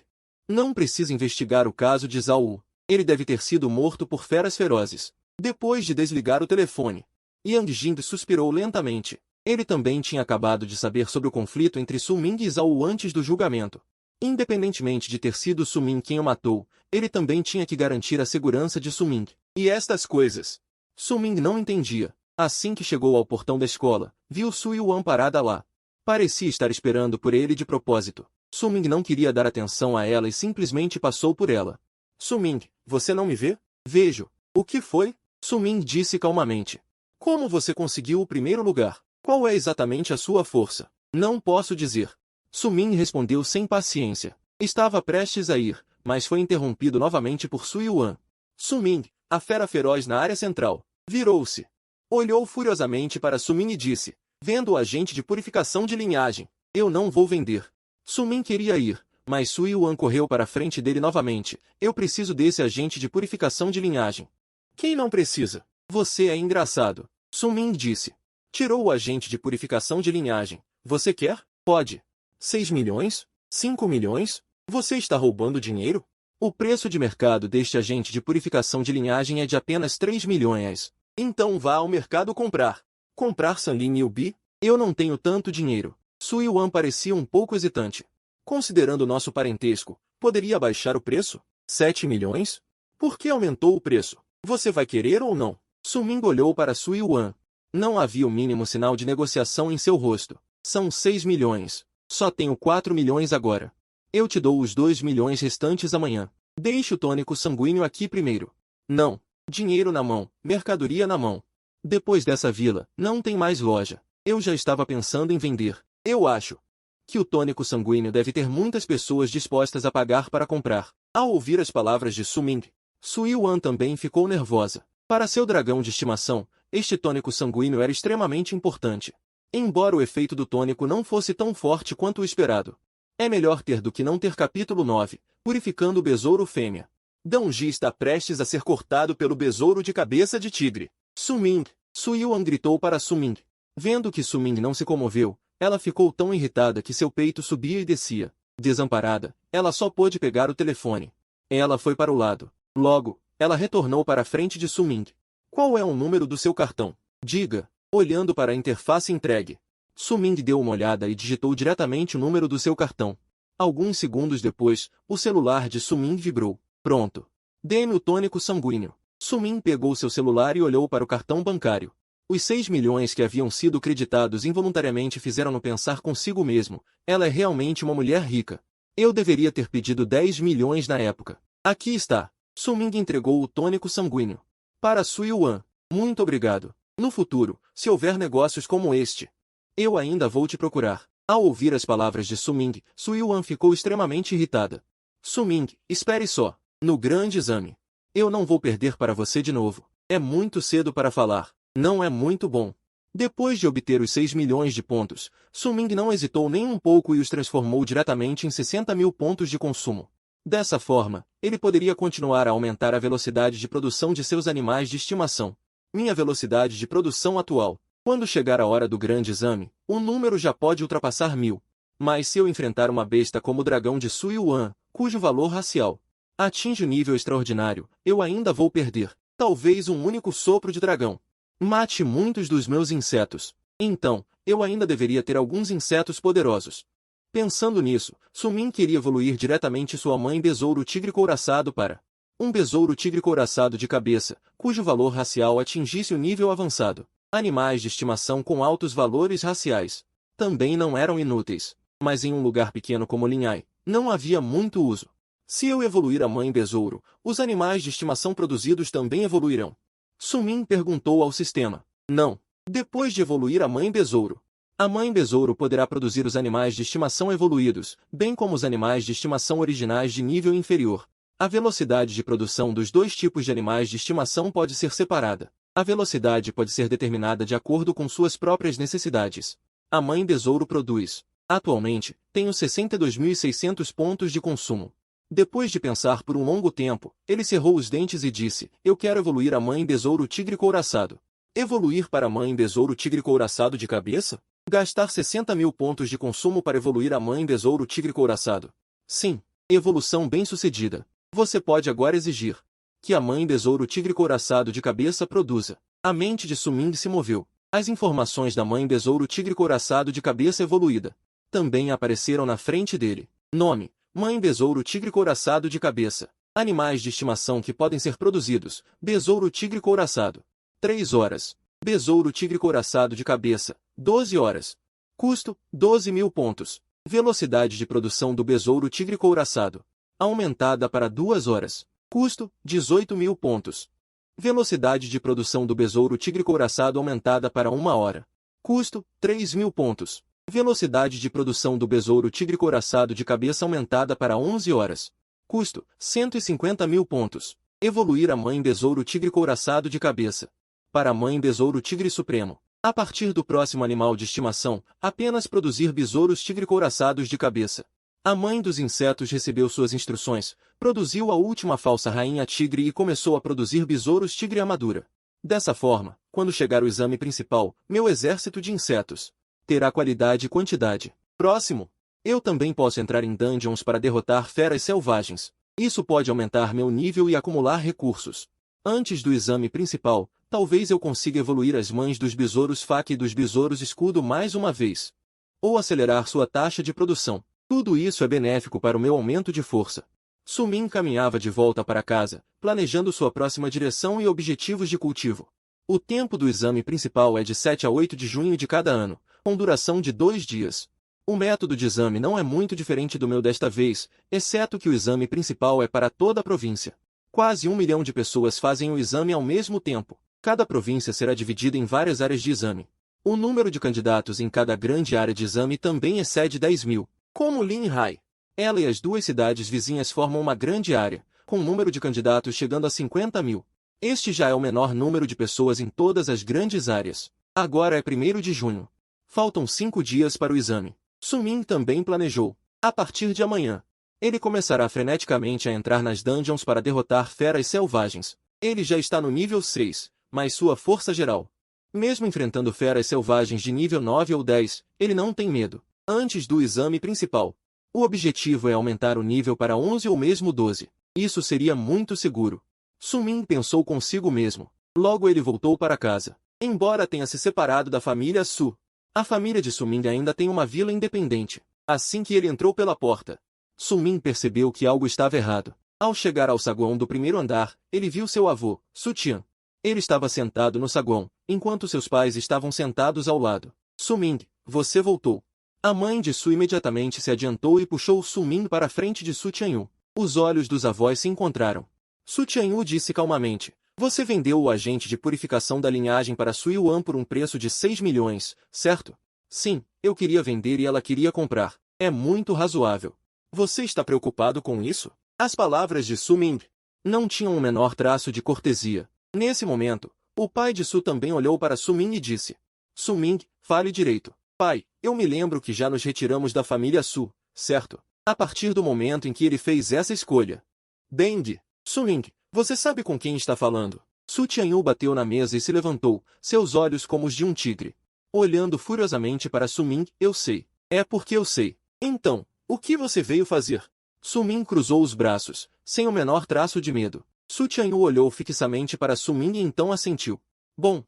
Não precisa investigar o caso de Zhao Wu. Ele deve ter sido morto por feras ferozes. Depois de desligar o telefone, Yang Jing suspirou lentamente. Ele também tinha acabado de saber sobre o conflito entre Su Ming e Zhao Wu antes do julgamento. Independentemente de ter sido Su Ming quem o matou, ele também tinha que garantir a segurança de Su Ming. E estas coisas Su Ming não entendia. Assim que chegou ao portão da escola, viu Su Yuan parada lá. Parecia estar esperando por ele de propósito. Su Ming não queria dar atenção a ela e simplesmente passou por ela. Su Ming, você não me vê? Vejo. O que foi? Su Ming disse calmamente. Como você conseguiu o primeiro lugar? Qual é exatamente a sua força? Não posso dizer. Sumin respondeu sem paciência. Estava prestes a ir, mas foi interrompido novamente por Su Yuan. Sumin, a fera feroz na área central, virou-se. Olhou furiosamente para Sumin e disse, vendo o agente de purificação de linhagem, eu não vou vender. Sumin queria ir, mas Su Yuan correu para a frente dele novamente. Eu preciso desse agente de purificação de linhagem. Quem não precisa? Você é engraçado. Sumin disse. Tirou o agente de purificação de linhagem. Você quer? Pode. 6 milhões? 5 milhões? Você está roubando dinheiro? O preço de mercado deste agente de purificação de linhagem é de apenas 3 milhões. Então vá ao mercado comprar. Comprar Sanlin Yubi? Eu não tenho tanto dinheiro. Su Yuan parecia um pouco hesitante. Considerando nosso parentesco, poderia baixar o preço? 7 milhões? Por que aumentou o preço? Você vai querer ou não? Sumin olhou para Su Yuan. Não havia o mínimo sinal de negociação em seu rosto. São 6 milhões. Só tenho 4 milhões agora. Eu te dou os 2 milhões restantes amanhã. Deixe o tônico sanguíneo aqui primeiro. Não. Dinheiro na mão, mercadoria na mão. Depois dessa vila, não tem mais loja. Eu já estava pensando em vender. Eu acho que o tônico sanguíneo deve ter muitas pessoas dispostas a pagar para comprar. Ao ouvir as palavras de Sumin, Su Yuan também ficou nervosa. Para seu dragão de estimação, este tônico sanguíneo era extremamente importante. Embora o efeito do tônico não fosse tão forte quanto o esperado. É melhor ter do que não ter. Capítulo 9. Purificando o besouro fêmea. Dongji está prestes a ser cortado pelo besouro de cabeça de tigre. Sumin. Su Yuan gritou para Sumin. Vendo que Sumin não se comoveu, ela ficou tão irritada que seu peito subia e descia. Desamparada, ela só pôde pegar o telefone. Ela foi para o lado. Logo, ela retornou para a frente de Sumin. Qual é o número do seu cartão? Diga, olhando para a interface entregue. Sumin deu uma olhada e digitou diretamente o número do seu cartão. Alguns segundos depois, o celular de Sumin vibrou. Pronto. Dê-me o tônico sanguíneo. Sumin pegou seu celular e olhou para o cartão bancário. Os 6 milhões que haviam sido creditados involuntariamente fizeram-no pensar consigo mesmo. Ela é realmente uma mulher rica. Eu deveria ter pedido 10 milhões na época. Aqui está. Sumin entregou o tônico sanguíneo. Para Su Yuan. Muito obrigado. No futuro, se houver negócios como este, eu ainda vou te procurar. Ao ouvir as palavras de Sumin, Su Yuan ficou extremamente irritada. Sumin, espere só. No grande exame. Eu não vou perder para você de novo. É muito cedo para falar. Não é muito bom. Depois de obter os 6 milhões de pontos, Sumin não hesitou nem um pouco e os transformou diretamente em 60 mil pontos de consumo. Dessa forma, ele poderia continuar a aumentar a velocidade de produção de seus animais de estimação. Minha velocidade de produção atual. Quando chegar a hora do grande exame, o número já pode ultrapassar 1000. Mas se eu enfrentar uma besta como o dragão de Su Yuan, cujo valor racial atinge o nível extraordinário, eu ainda vou perder. Talvez um único sopro de dragão mate muitos dos meus insetos. Então, eu ainda deveria ter alguns insetos poderosos. Pensando nisso, Sumin queria evoluir diretamente sua mãe besouro tigre couraçado para um besouro tigre couraçado de cabeça, cujo valor racial atingisse o nível avançado. Animais de estimação com altos valores raciais também não eram inúteis, mas em um lugar pequeno como Linhai, não havia muito uso. Se eu evoluir a mãe besouro, os animais de estimação produzidos também evoluirão. Sumin perguntou ao sistema. Não. Depois de evoluir a mãe besouro, a mãe besouro poderá produzir os animais de estimação evoluídos, bem como os animais de estimação originais de nível inferior. A velocidade de produção dos dois tipos de animais de estimação pode ser separada. A velocidade pode ser determinada de acordo com suas próprias necessidades. A mãe besouro produz. Atualmente, tenho 62.600 pontos de consumo. Depois de pensar por um longo tempo, ele cerrou os dentes e disse, eu quero evoluir a mãe besouro tigre couraçado. Evoluir para a mãe besouro tigre couraçado de cabeça? Gastar 60 mil pontos de consumo para evoluir a mãe besouro tigre couraçado? Sim. Evolução bem-sucedida. Você pode agora exigir que a mãe besouro tigre couraçado de cabeça produza. A mente de Sumin se moveu. As informações da mãe besouro tigre couraçado de cabeça evoluída também apareceram na frente dele. Nome: mãe besouro tigre couraçado de cabeça. Animais de estimação que podem ser produzidos. Besouro tigre couraçado. 3 horas. Besouro tigre couraçado de cabeça. 12 horas. Custo: 12 mil pontos. Velocidade de produção do besouro tigre couraçado aumentada para 2 horas. Custo: 18 mil pontos. Velocidade de produção do besouro tigre couraçado aumentada para 1 hora. Custo: 3 mil pontos. Velocidade de produção do besouro tigre couraçado de cabeça aumentada para 11 horas. Custo, 150 mil pontos. Evoluir a mãe besouro tigre couraçado de cabeça. Para a mãe besouro tigre supremo. A partir do próximo animal de estimação, apenas produzir besouros tigre couraçados de cabeça. A mãe dos insetos recebeu suas instruções, produziu a última falsa rainha tigre e começou a produzir besouros tigre armadura. Dessa forma, quando chegar o exame principal, meu exército de insetos terá qualidade e quantidade. Próximo. Eu também posso entrar em dungeons para derrotar feras selvagens. Isso pode aumentar meu nível e acumular recursos. Antes do exame principal, talvez eu consiga evoluir as mães dos besouros faca e dos besouros escudo mais uma vez. Ou acelerar sua taxa de produção. Tudo isso é benéfico para o meu aumento de força. Sumin caminhava de volta para casa, planejando sua próxima direção e objetivos de cultivo. O tempo do exame principal é de 7 a 8 de junho de cada ano, com duração de 2 dias. O método de exame não é muito diferente do meu desta vez, exceto que o exame principal é para toda a província. Quase 1 milhão de pessoas fazem o exame ao mesmo tempo. Cada província será dividida em várias áreas de exame. O número de candidatos em cada grande área de exame também excede 10 mil. Como Linhai, ela e as duas cidades vizinhas formam uma grande área, com o número de candidatos chegando a 50 mil. Este já é o menor número de pessoas em todas as grandes áreas. Agora é 1º de junho. Faltam 5 dias para o exame. Sumin também planejou. A partir de amanhã, ele começará freneticamente a entrar nas dungeons para derrotar feras selvagens. Ele já está no nível 6, mas sua força geral. Mesmo enfrentando feras selvagens de nível 9 ou 10, ele não tem medo. Antes do exame principal, o objetivo é aumentar o nível para 11 ou mesmo 12. Isso seria muito seguro. Sumin pensou consigo mesmo. Logo ele voltou para casa. Embora tenha se separado da família Su, a família de Sumin ainda tem uma vila independente. Assim que ele entrou pela porta, Sumin percebeu que algo estava errado. Ao chegar ao saguão do primeiro andar, ele viu seu avô, Sutian. Ele estava sentado no saguão, enquanto seus pais estavam sentados ao lado. Sumin, você voltou. A mãe de Su imediatamente se adiantou e puxou Sumin para a frente de Su Tianyu. Os olhos dos avós se encontraram. Su Tianyu disse calmamente, você vendeu o agente de purificação da linhagem para Su Yuan por um preço de 6 milhões, certo? Sim, eu queria vender e ela queria comprar. É muito razoável. Você está preocupado com isso? As palavras de Su Ming não tinham o menor traço de cortesia. Nesse momento, o pai de Su também olhou para Su Ming e disse, Su Ming, fale direito. Pai, eu me lembro que já nos retiramos da família Su, certo? A partir do momento em que ele fez essa escolha. Deng, Su Ming, você sabe com quem está falando? Su Tianyu bateu na mesa e se levantou, seus olhos como os de um tigre. Olhando furiosamente para Su Ming, eu sei. É porque eu sei. Então, o que você veio fazer? Su Ming cruzou os braços, sem o menor traço de medo. Su Tianyu olhou fixamente para Su Ming e então assentiu. Bom.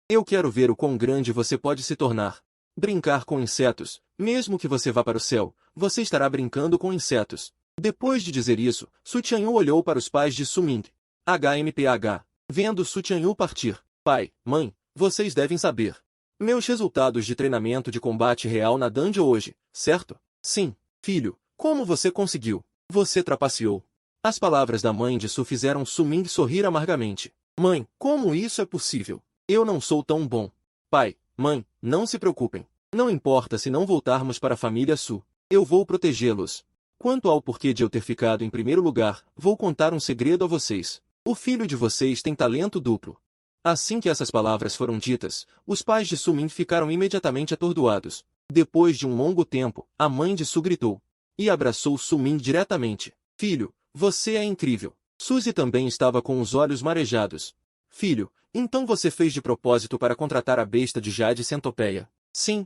Eu quero ver o quão grande você pode se tornar. Brincar com insetos, mesmo que você vá para o céu, você estará brincando com insetos. Depois de dizer isso, Su Tianyu olhou para os pais de Su Ming. HMPH. Vendo Su Tianyu partir. Pai, mãe, vocês devem saber. Meus resultados de treinamento de combate real na dungeon hoje, certo? Sim, filho. Como você conseguiu? Você trapaceou. As palavras da mãe de Su fizeram Su Ming sorrir amargamente. Mãe, como isso é possível? Eu não sou tão bom. Pai, mãe, não se preocupem. Não importa se não voltarmos para a família Su. Eu vou protegê-los. Quanto ao porquê de eu ter ficado em primeiro lugar, vou contar um segredo a vocês. O filho de vocês tem talento duplo. Assim que essas palavras foram ditas, os pais de Su Ming ficaram imediatamente atordoados. Depois de um longo tempo, a mãe de Su gritou. E abraçou Su Ming diretamente. Filho, você é incrível. Suzy também estava com os olhos marejados. Filho, então você fez de propósito para contratar a besta de Jade Centopeia? Sim.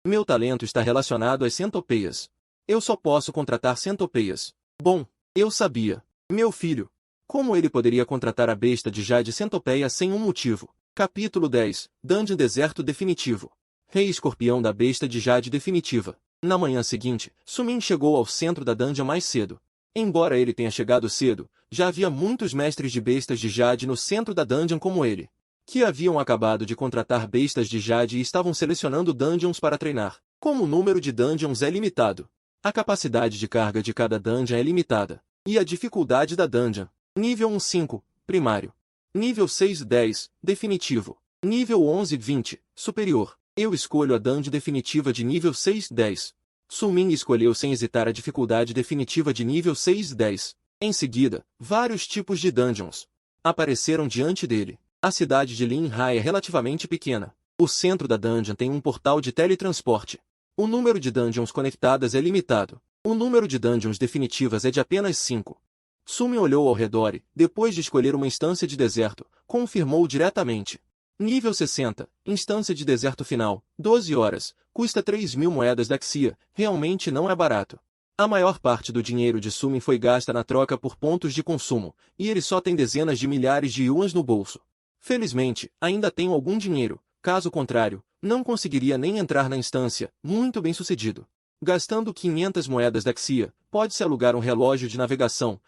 Meu talento está relacionado às centopeias. Eu só posso contratar centopeias. Bom, eu sabia. Meu filho. Como ele poderia contratar a besta de Jade Centopeia sem um motivo? Capítulo 10. Dungeon Deserto Definitivo. Rei Escorpião da Besta de Jade Definitiva. Na manhã seguinte, Sumin chegou ao centro da dungeon mais cedo. Embora ele tenha chegado cedo, já havia muitos mestres de bestas de Jade no centro da dungeon como ele, que haviam acabado de contratar bestas de Jade e estavam selecionando dungeons para treinar. Como o número de dungeons é limitado, a capacidade de carga de cada dungeon é limitada, e a dificuldade da dungeon. Nível 1-5, primário. Nível 6-10, definitivo. Nível 11-20, superior. Eu escolho a dungeon definitiva de nível 6-10. Sumin escolheu sem hesitar a dificuldade definitiva de nível 6-10. Em seguida, vários tipos de dungeons apareceram diante dele. A cidade de Linhai é relativamente pequena. O centro da dungeon tem um portal de teletransporte. O número de dungeons conectadas é limitado. O número de dungeons definitivas é de apenas 5. Sumin olhou ao redor e, depois de escolher uma instância de deserto, confirmou diretamente. Nível 60, instância de deserto final, 12 horas, custa 3.000 moedas da Xia, realmente não é barato. A maior parte do dinheiro de Sumin foi gasta na troca por pontos de consumo, e ele só tem dezenas de milhares de yuans no bolso. Felizmente, ainda tenho algum dinheiro, caso contrário, não conseguiria nem entrar na instância, muito bem sucedido. Gastando 500 moedas da Xia, pode-se alugar um relógio de navegação,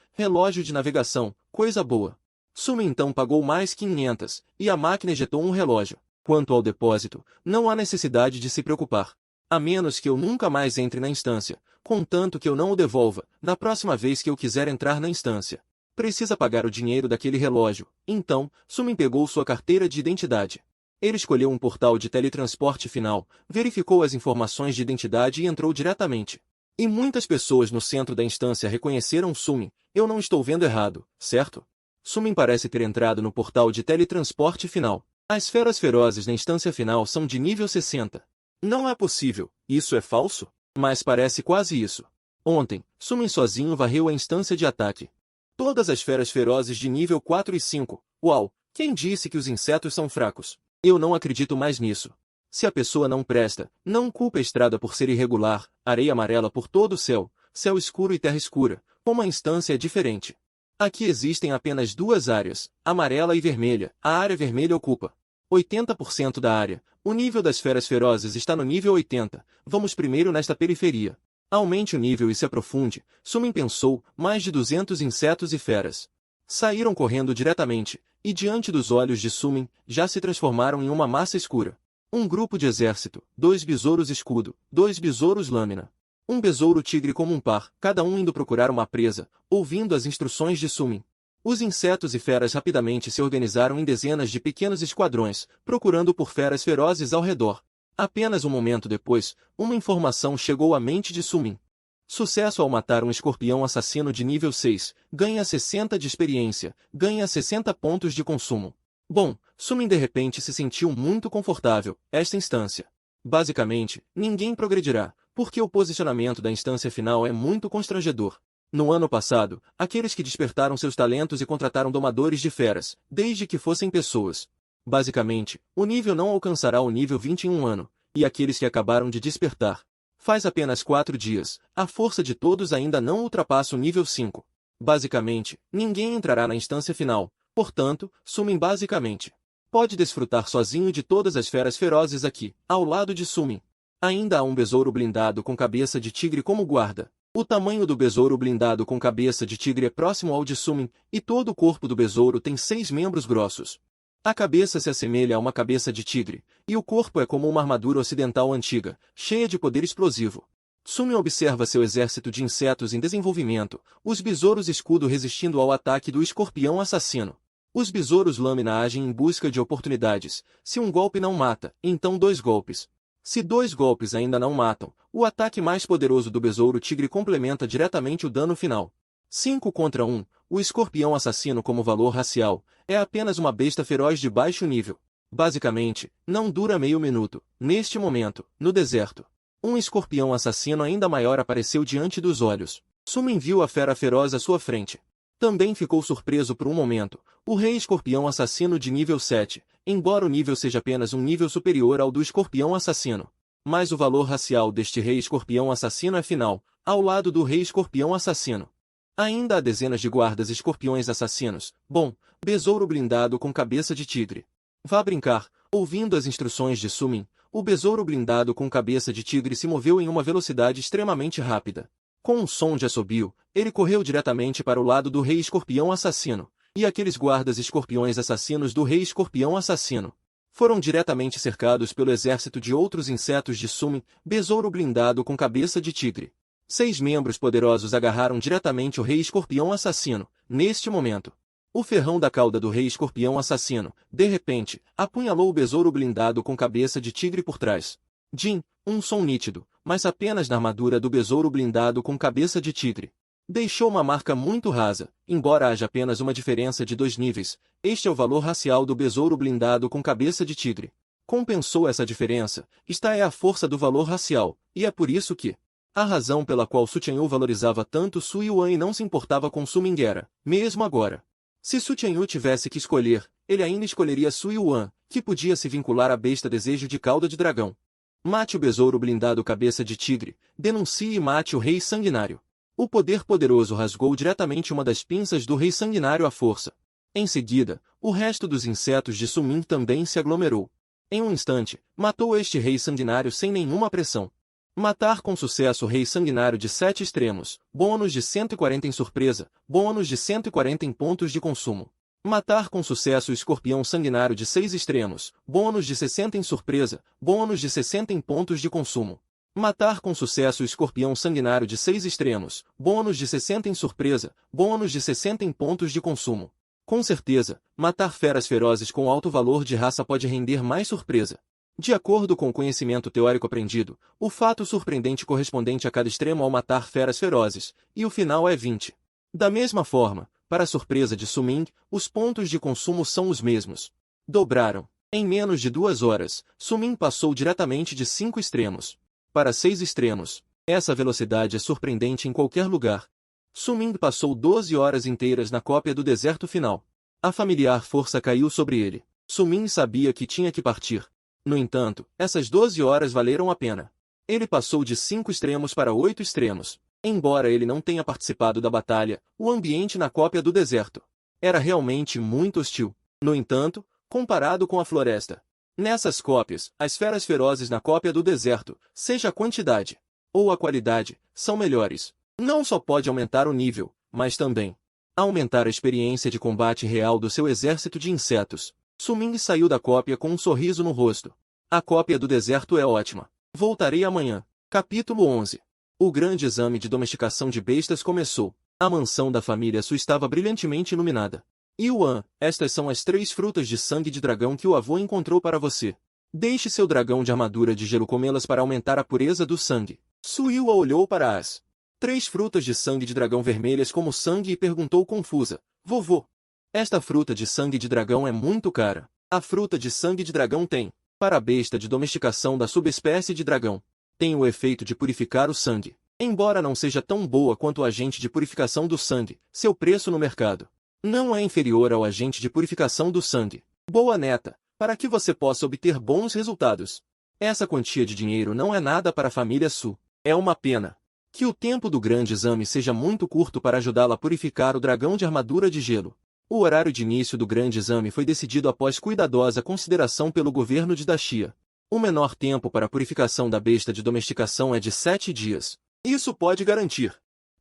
coisa boa. Sumin então pagou mais 500, e a máquina ejetou um relógio. Quanto ao depósito, não há necessidade de se preocupar. A menos que eu nunca mais entre na instância, contanto que eu não o devolva, na próxima vez que eu quiser entrar na instância. Precisa pagar o dinheiro daquele relógio. Então, Sumin pegou sua carteira de identidade. Ele escolheu um portal de teletransporte final, verificou as informações de identidade e entrou diretamente. E muitas pessoas no centro da instância reconheceram Sumin. Eu não estou vendo errado, certo? Sumin parece ter entrado no portal de teletransporte final. As feras ferozes na instância final são de nível 60. Não é possível, isso é falso? Mas parece quase isso. Ontem, Sumin sozinho varreu a instância de ataque. Todas as feras ferozes de nível 4 e 5. Uau, quem disse que os insetos são fracos? Eu não acredito mais nisso. Se a pessoa não presta, não culpe a estrada por ser irregular, areia amarela por todo o céu, céu escuro e terra escura, como a instância é diferente. Aqui existem apenas duas áreas, amarela e vermelha. A área vermelha ocupa 80% da área. O nível das feras ferozes está no nível 80. Vamos primeiro nesta periferia. Aumente o nível e se aprofunde. Sumin pensou, mais de 200 insetos e feras saíram correndo diretamente, e diante dos olhos de Sumin, já se transformaram em uma massa escura. Um grupo de exército, 2 besouros escudo, 2 besouros lâmina. Um besouro tigre como um par, cada um indo procurar uma presa, ouvindo as instruções de Sumin. Os insetos e feras rapidamente se organizaram em dezenas de pequenos esquadrões, procurando por feras ferozes ao redor. Apenas um momento depois, uma informação chegou à mente de Sumin. Sucesso ao matar um escorpião assassino de nível 6, ganha 60 de experiência, ganha 60 pontos de consumo. Bom, Sumin de repente se sentiu muito confortável, esta instância. Basicamente, ninguém progredirá, porque o posicionamento da instância final é muito constrangedor. No ano passado, aqueles que despertaram seus talentos e contrataram domadores de feras, desde que fossem pessoas. Basicamente, o nível não alcançará o nível 20 em um ano, e aqueles que acabaram de despertar. Faz apenas 4 dias, a força de todos ainda não ultrapassa o nível 5. Basicamente, ninguém entrará na instância final, portanto, Sumin basicamente pode desfrutar sozinho de todas as feras ferozes aqui, ao lado de Sumin. Ainda há um besouro blindado com cabeça de tigre como guarda. O tamanho do besouro blindado com cabeça de tigre é próximo ao de Sumin, e todo o corpo do besouro tem 6 membros grossos. A cabeça se assemelha a uma cabeça de tigre, e o corpo é como uma armadura ocidental antiga, cheia de poder explosivo. Sumin observa seu exército de insetos em desenvolvimento, os besouros escudo resistindo ao ataque do escorpião assassino. Os besouros lâmina agem em busca de oportunidades. Se um golpe não mata, então 2 golpes. Se 2 golpes ainda não matam, o ataque mais poderoso do besouro tigre complementa diretamente o dano final. 5 contra 1, o escorpião assassino como valor racial, é apenas uma besta feroz de baixo nível. Basicamente, não dura meio minuto. Neste momento, no deserto, um escorpião assassino ainda maior apareceu diante dos olhos. Sumin viu a fera feroz à sua frente. Também ficou surpreso por um momento. O rei escorpião assassino de nível 7, embora o nível seja apenas um nível superior ao do escorpião assassino. Mas o valor racial deste rei escorpião assassino é final, ao lado do rei escorpião assassino. Ainda há dezenas de guardas escorpiões assassinos. Bom, besouro blindado com cabeça de tigre. Vá brincar. Ouvindo as instruções de Sumin, o besouro blindado com cabeça de tigre se moveu em uma velocidade extremamente rápida. Com um som de assobio, ele correu diretamente para o lado do rei escorpião assassino, e aqueles guardas escorpiões assassinos do rei escorpião assassino foram diretamente cercados pelo exército de outros insetos de Sumin, besouro blindado com cabeça de tigre. 6 membros poderosos agarraram diretamente o rei escorpião assassino. Neste momento, O ferrão da cauda do rei escorpião assassino, de repente, apunhalou o besouro blindado com cabeça de tigre por trás. Jin, um som nítido, mas apenas na armadura do besouro blindado com cabeça de tigre. Deixou uma marca muito rasa, embora haja apenas uma diferença de 2 níveis. Este é o valor racial do besouro blindado com cabeça de tigre. Compensou essa diferença, esta é a força do valor racial, e é por isso que a razão pela qual Su Tianyu valorizava tanto Su Yuan e não se importava com Su Ming era, mesmo agora. Se Su Tianyu tivesse que escolher, ele ainda escolheria Su Yuan, que podia se vincular à besta desejo de cauda de dragão. Mate o besouro blindado cabeça de tigre, denuncie e mate o rei sanguinário. O poder poderoso rasgou diretamente uma das pinças do rei sanguinário à força. Em seguida, o resto dos insetos de Su Ming também se aglomerou. Em um instante, matou este rei sanguinário sem nenhuma pressão. Matar com sucesso o rei sanguinário de 7 extremos, bônus de 140 em surpresa, bônus de 140 em pontos de consumo. Matar com sucesso o escorpião sanguinário de 6 extremos, bônus de 60 em surpresa, bônus de 60 em pontos de consumo. Matar com sucesso o escorpião sanguinário de 6 extremos, bônus de 60 em surpresa, bônus de 60 em pontos de consumo. Com certeza, matar feras ferozes com alto valor de raça pode render mais surpresa. De acordo com o conhecimento teórico aprendido, o fato surpreendente correspondente a cada extremo ao matar feras ferozes, e o final é 20. Da mesma forma, para a surpresa de Su Ming, os pontos de consumo são os mesmos. Dobraram. Em menos de 2 horas, Su Ming passou diretamente de 5 extremos para 6 extremos. Essa velocidade é surpreendente em qualquer lugar. Su Ming passou 12 horas inteiras na cópia do deserto final. A familiar força caiu sobre ele. Su Ming sabia que tinha que partir. No entanto, essas 12 horas valeram a pena. Ele passou de 5 extremos para 8 extremos. Embora ele não tenha participado da batalha, o ambiente na cópia do deserto era realmente muito hostil. No entanto, comparado com a floresta, nessas cópias, as feras ferozes na cópia do deserto, seja a quantidade ou a qualidade, são melhores. Não só pode aumentar o nível, mas também aumentar a experiência de combate real do seu exército de insetos. Su Ming saiu da cópia com um sorriso no rosto. A cópia do deserto é ótima. Voltarei amanhã. Capítulo 11. O grande exame de domesticação de bestas começou. A mansão da família Su estava brilhantemente iluminada. Yuan, estas são as 3 frutas de sangue de dragão que o avô encontrou para você. Deixe seu dragão de armadura de gelo comê-las para aumentar a pureza do sangue. Su Yuan olhou para as 3 frutas de sangue de dragão vermelhas como sangue e perguntou confusa: Vovô, esta fruta de sangue de dragão é muito cara. A fruta de sangue de dragão tem, para a besta de domesticação da subespécie de dragão, tem o efeito de purificar o sangue. Embora não seja tão boa quanto o agente de purificação do sangue, seu preço no mercado não é inferior ao agente de purificação do sangue. Boa neta, para que você possa obter bons resultados. Essa quantia de dinheiro não é nada para a família Su. É uma pena que o tempo do grande exame seja muito curto para ajudá-la a purificar o dragão de armadura de gelo. O horário de início do grande exame foi decidido após cuidadosa consideração pelo governo de Daxia. O menor tempo para a purificação da besta de domesticação é de 7 dias. Isso pode garantir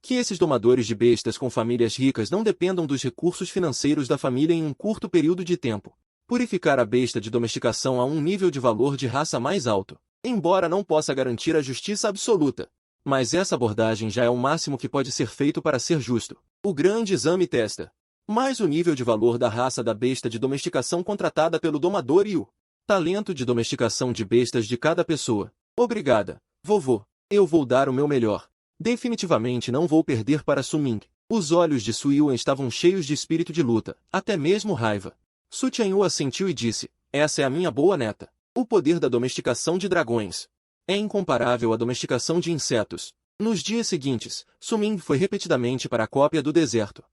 que esses domadores de bestas com famílias ricas não dependam dos recursos financeiros da família em um curto período de tempo. Purificar a besta de domesticação a um nível de valor de raça mais alto, embora não possa garantir a justiça absoluta. Mas essa abordagem já é o máximo que pode ser feito para ser justo. O grande exame testa mais o nível de valor da raça da besta de domesticação contratada pelo domador e o talento de domesticação de bestas de cada pessoa. Obrigada, vovô. Eu vou dar o meu melhor. Definitivamente não vou perder para Su Ming. Os olhos de Su Yuan estavam cheios de espírito de luta, até mesmo raiva. Su Tianyu assentiu e disse: essa é a minha boa neta. O poder da domesticação de dragões é incomparável à domesticação de insetos. Nos dias seguintes, Su Ming foi repetidamente para a cópia do deserto.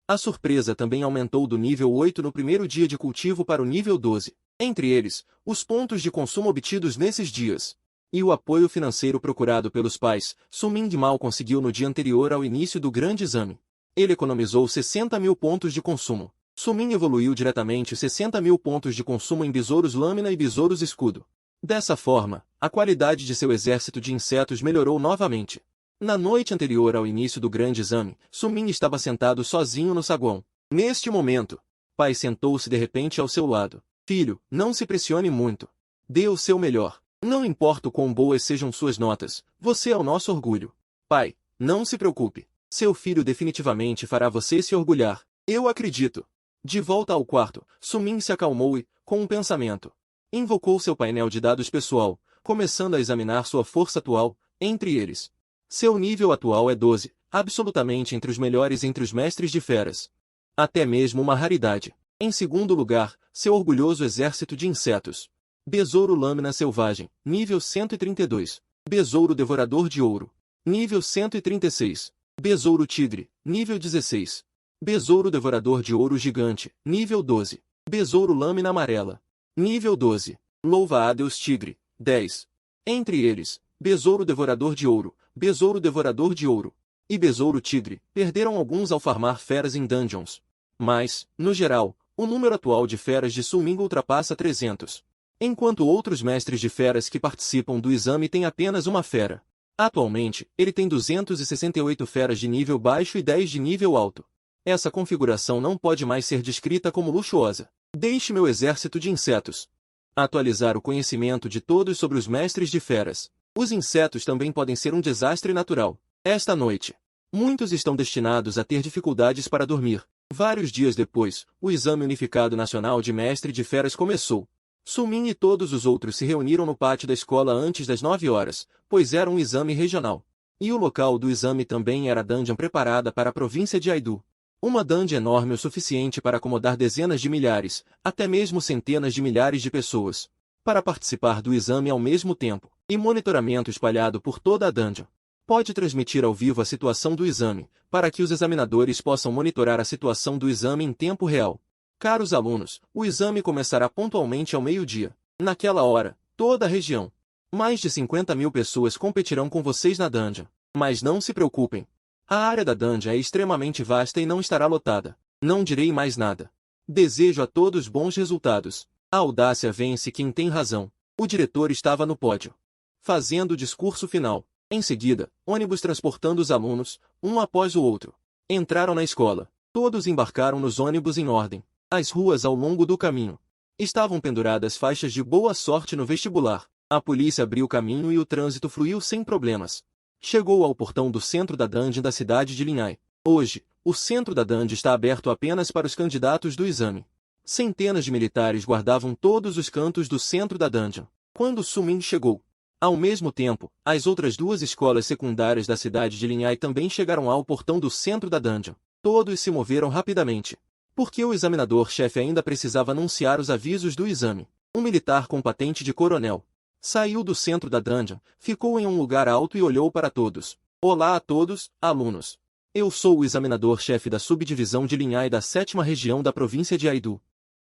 A surpresa também aumentou do nível 8 no primeiro dia de cultivo para o nível 12. Entre eles, os pontos de consumo obtidos nesses dias e o apoio financeiro procurado pelos pais, Su Ming mal conseguiu no dia anterior ao início do grande exame. Ele economizou 60 mil pontos de consumo. Su Ming evoluiu diretamente 60 mil pontos de consumo em besouros lâmina e besouros escudo. Dessa forma, a qualidade de seu exército de insetos melhorou novamente. Na noite anterior ao início do grande exame, Su Ming estava sentado sozinho no saguão. Neste momento, pai sentou-se de repente ao seu lado. Filho, não se pressione muito. Dê o seu melhor. Não importa o quão boas sejam suas notas, você é o nosso orgulho. Pai, não se preocupe. Seu filho definitivamente fará você se orgulhar. Eu acredito. De volta ao quarto, Sumin se acalmou e, com um pensamento, invocou seu painel de dados pessoal, começando a examinar sua força atual, entre eles. Seu nível atual é 12, absolutamente entre os melhores entre os mestres de feras. Até mesmo uma raridade. Em segundo lugar, seu orgulhoso exército de insetos. Besouro Lâmina Selvagem, nível 132. Besouro Devorador de Ouro, nível 136. Besouro Tigre, nível 16. Besouro Devorador de Ouro Gigante, nível 12. Besouro Lâmina Amarela, nível 12. Louva a Deus Tigre, 10. Entre eles, Besouro Devorador de Ouro, Besouro Devorador de Ouro e Besouro Tigre perderam alguns ao farmar feras em dungeons. Mas, no geral, o número atual de feras de Sumin ultrapassa 300. Enquanto outros mestres de feras que participam do exame têm apenas uma fera. Atualmente, ele tem 268 feras de nível baixo e 10 de nível alto. Essa configuração não pode mais ser descrita como luxuosa. Deixe meu exército de insetos atualizar o conhecimento de todos sobre os mestres de feras. Os insetos também podem ser um desastre natural. Esta noite, muitos estão destinados a ter dificuldades para dormir. Vários dias depois, o Exame Unificado Nacional de Mestre de Feras começou. Sumin e todos os outros se reuniram no pátio da escola antes das 9 horas, pois era um exame regional. E o local do exame também era a dungeon preparada para a província de Aidu. Uma dungeon enorme o suficiente para acomodar dezenas de milhares, até mesmo centenas de milhares de pessoas, para participar do exame ao mesmo tempo, e monitoramento espalhado por toda a dungeon. Pode transmitir ao vivo a situação do exame, para que os examinadores possam monitorar a situação do exame em tempo real. Caros alunos, o exame começará pontualmente ao meio-dia. Naquela hora, toda a região. Mais de 50.000 pessoas competirão com vocês na dungeon. Mas não se preocupem. A área da dungeon é extremamente vasta e não estará lotada. Não direi mais nada. Desejo a todos bons resultados. A audácia vence quem tem razão. O diretor estava no pódio, fazendo o discurso final. Em seguida, ônibus transportando os alunos, um após o outro, entraram na escola. Todos embarcaram nos ônibus em ordem. As ruas ao longo do caminho estavam penduradas faixas de boa sorte no vestibular. A polícia abriu o caminho e o trânsito fluiu sem problemas. Chegou ao portão do centro da dungeon da cidade de Linhai. Hoje, o centro da dungeon está aberto apenas para os candidatos do exame. Centenas de militares guardavam todos os cantos do centro da dungeon. Quando Sumin chegou, ao mesmo tempo, as outras duas escolas secundárias da cidade de Linhai também chegaram ao portão do centro da dungeon. Todos se moveram rapidamente, porque o examinador-chefe ainda precisava anunciar os avisos do exame. Um militar com patente de coronel saiu do centro da dungeon, ficou em um lugar alto e olhou para todos. Olá a todos, alunos. Eu sou o examinador-chefe da subdivisão de Linhai da 7ª região da província de Aidu.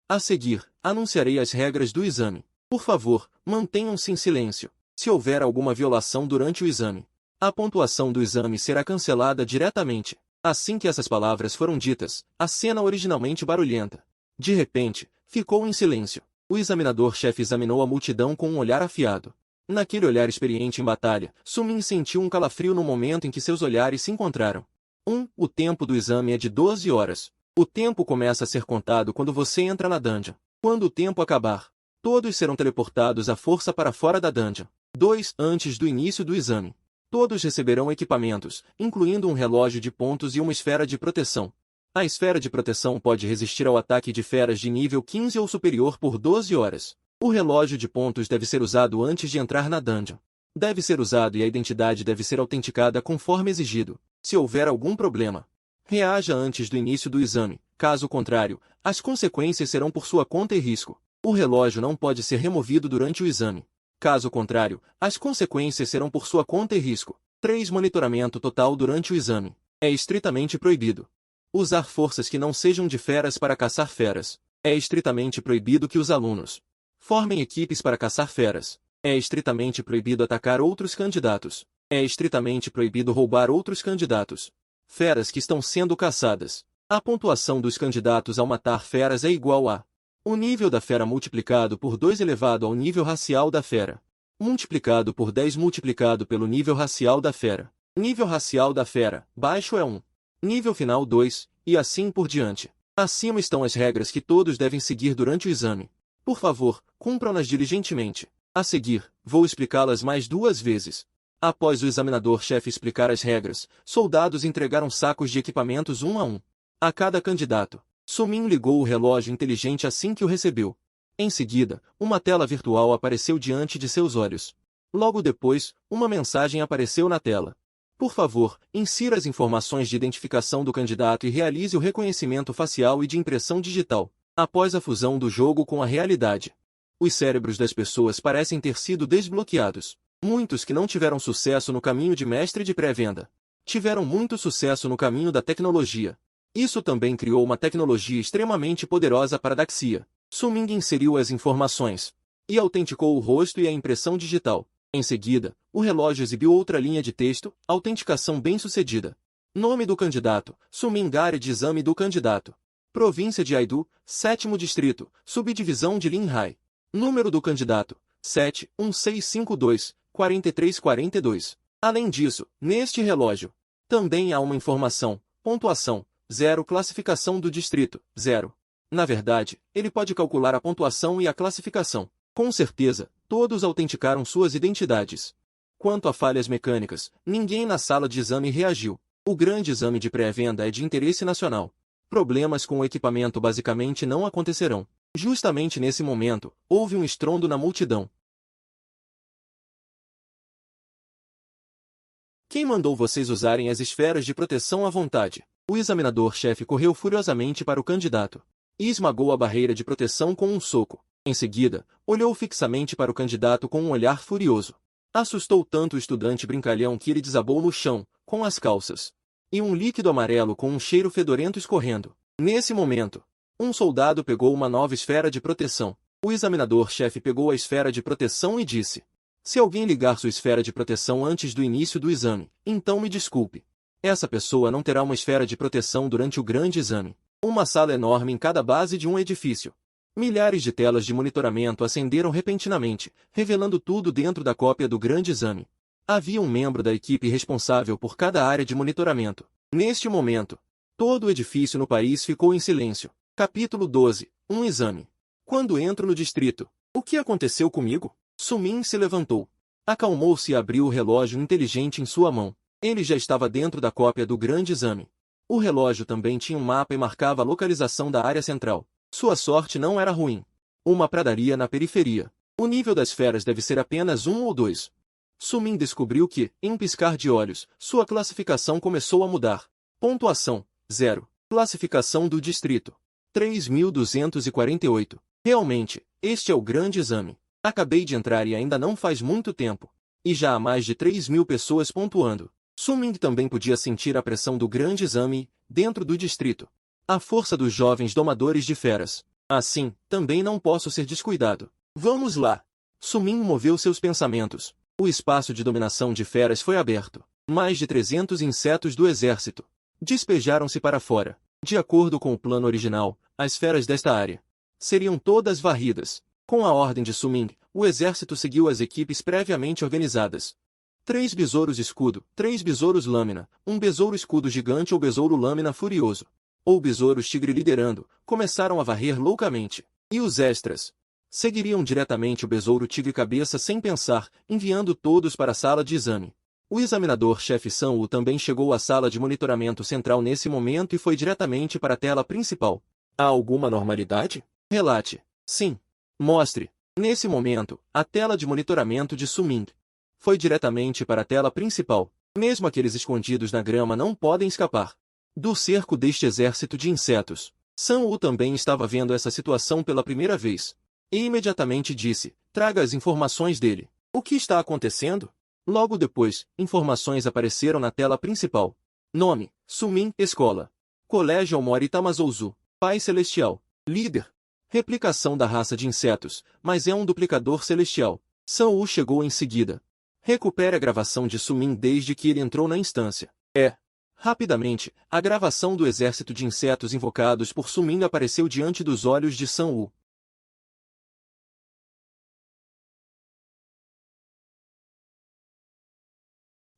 A seguir, anunciarei as regras do exame. Por favor, mantenham-se em silêncio. Se houver alguma violação durante o exame, a pontuação do exame será cancelada diretamente. Assim que essas palavras foram ditas, a cena originalmente barulhenta, de repente, ficou em silêncio. O examinador-chefe examinou a multidão com um olhar afiado. Naquele olhar experiente em batalha, Sumin sentiu um calafrio no momento em que seus olhares se encontraram. O tempo do exame é de 12 horas. O tempo começa a ser contado quando você entra na dungeon. Quando o tempo acabar, todos serão teleportados à força para fora da dungeon. 2. Antes do início do exame, todos receberão equipamentos, incluindo um relógio de pontos e uma esfera de proteção. A esfera de proteção pode resistir ao ataque de feras de nível 15 ou superior por 12 horas. O relógio de pontos deve ser usado antes de entrar na dungeon. Deve ser usado e a identidade deve ser autenticada conforme exigido. Se houver algum problema, reaja antes do início do exame. Caso contrário, as consequências serão por sua conta e risco. O relógio não pode ser removido durante o exame. Caso contrário, as consequências serão por sua conta e risco. 3. Monitoramento total durante o exame. É estritamente proibido usar forças que não sejam de feras para caçar feras. É estritamente proibido que os alunos formem equipes para caçar feras. É estritamente proibido atacar outros candidatos. É estritamente proibido roubar outros candidatos. Feras que estão sendo caçadas. A pontuação dos candidatos ao matar feras é igual a o nível da fera multiplicado por 2 elevado ao nível racial da fera, multiplicado por 10 multiplicado pelo nível racial da fera. Nível racial da fera, baixo é 1. Nível final 2, e assim por diante. Acima estão as regras que todos devem seguir durante o exame. Por favor, cumpram-nas diligentemente. A seguir, vou explicá-las mais 2 vezes. Após o examinador-chefe explicar as regras, soldados entregaram sacos de equipamentos um a cada candidato. Sumin ligou o relógio inteligente assim que o recebeu. Em seguida, uma tela virtual apareceu diante de seus olhos. Logo depois, uma mensagem apareceu na tela. Por favor, insira as informações de identificação do candidato e realize o reconhecimento facial e de impressão digital. Após a fusão do jogo com a realidade, os cérebros das pessoas parecem ter sido desbloqueados. Muitos que não tiveram sucesso no caminho de mestre de pré-venda, tiveram muito sucesso no caminho da tecnologia. Isso também criou uma tecnologia extremamente poderosa para Daxia. Suming inseriu as informações e autenticou o rosto e a impressão digital. Em seguida, o relógio exibiu outra linha de texto, autenticação bem-sucedida. Nome do candidato, Suming área de exame do candidato. Província de Aidu, 7º distrito, subdivisão de Linhai. Número do candidato, 71652-4342. Além disso, neste relógio, também há uma informação, pontuação, 0 classificação do distrito, 0. Na verdade, ele pode calcular a pontuação e a classificação. Com certeza, todos autenticaram suas identidades. Quanto a falhas mecânicas, ninguém na sala de exame reagiu. O grande exame de pré-venda é de interesse nacional. Problemas com o equipamento basicamente não acontecerão. Justamente nesse momento, houve um estrondo na multidão. Quem mandou vocês usarem as esferas de proteção à vontade? O examinador-chefe correu furiosamente para o candidato e esmagou a barreira de proteção com um soco. Em seguida, olhou fixamente para o candidato com um olhar furioso. Assustou tanto o estudante brincalhão que ele desabou no chão, com as calças e um líquido amarelo com um cheiro fedorento escorrendo. Nesse momento, um soldado pegou uma nova esfera de proteção. O examinador-chefe pegou a esfera de proteção e disse: se alguém ligar sua esfera de proteção antes do início do exame, então me desculpe. Essa pessoa não terá uma esfera de proteção durante o grande exame. Uma sala enorme em cada base de um edifício. Milhares de telas de monitoramento acenderam repentinamente, revelando tudo dentro da cópia do grande exame. Havia um membro da equipe responsável por cada área de monitoramento. Neste momento, todo o edifício no país ficou em silêncio. Capítulo 12. Um exame. Quando entro no distrito, o que aconteceu comigo? Sumin se levantou. Acalmou-se e abriu o relógio inteligente em sua mão. Ele já estava dentro da cópia do grande exame. O relógio também tinha um mapa e marcava a localização da área central. Sua sorte não era ruim. Uma pradaria na periferia. O nível das feras deve ser apenas 1 ou 2. Sumin descobriu que, em um piscar de olhos, sua classificação começou a mudar. Pontuação, 0. Classificação do distrito, 3.248. Realmente, este é o grande exame. Acabei de entrar e ainda não faz muito tempo. E já há mais de 3.000 pessoas pontuando. Sumin também podia sentir a pressão do grande exame, dentro do distrito. A força dos jovens domadores de feras. Assim, também não posso ser descuidado. Vamos lá. Sumin moveu seus pensamentos. O espaço de dominação de feras foi aberto. Mais de 300 insetos do exército despejaram-se para fora. De acordo com o plano original, as feras desta área seriam todas varridas. Com a ordem de Sumin, o exército seguiu as equipes previamente organizadas. 3 besouros escudo, 3 besouros lâmina, um besouro escudo gigante ou besouro lâmina furioso, ou besouros tigre liderando, começaram a varrer loucamente. E os extras seguiriam diretamente o besouro tigre cabeça sem pensar, enviando todos para a sala de exame. O examinador-chefe Sun-Woo também chegou à sala de monitoramento central nesse momento e foi diretamente para a tela principal. Há alguma normalidade? Relate. Sim. Mostre. Nesse momento, a tela de monitoramento de Sumin foi diretamente para a tela principal. Mesmo aqueles escondidos na grama não podem escapar do cerco deste exército de insetos. Sun-Woo também estava vendo essa situação pela primeira vez. E imediatamente disse: traga as informações dele. O que está acontecendo? Logo depois, informações apareceram na tela principal. Nome: Sumin, Escola. Colégio Omori Tamazouzu. Pai Celestial. Líder. Replicação da raça de insetos, mas é um duplicador celestial. Sun-Woo chegou em seguida. Recupere a gravação de Sumin desde que ele entrou na instância. Rapidamente, a gravação do exército de insetos invocados por Sumin apareceu diante dos olhos de Sun-Woo.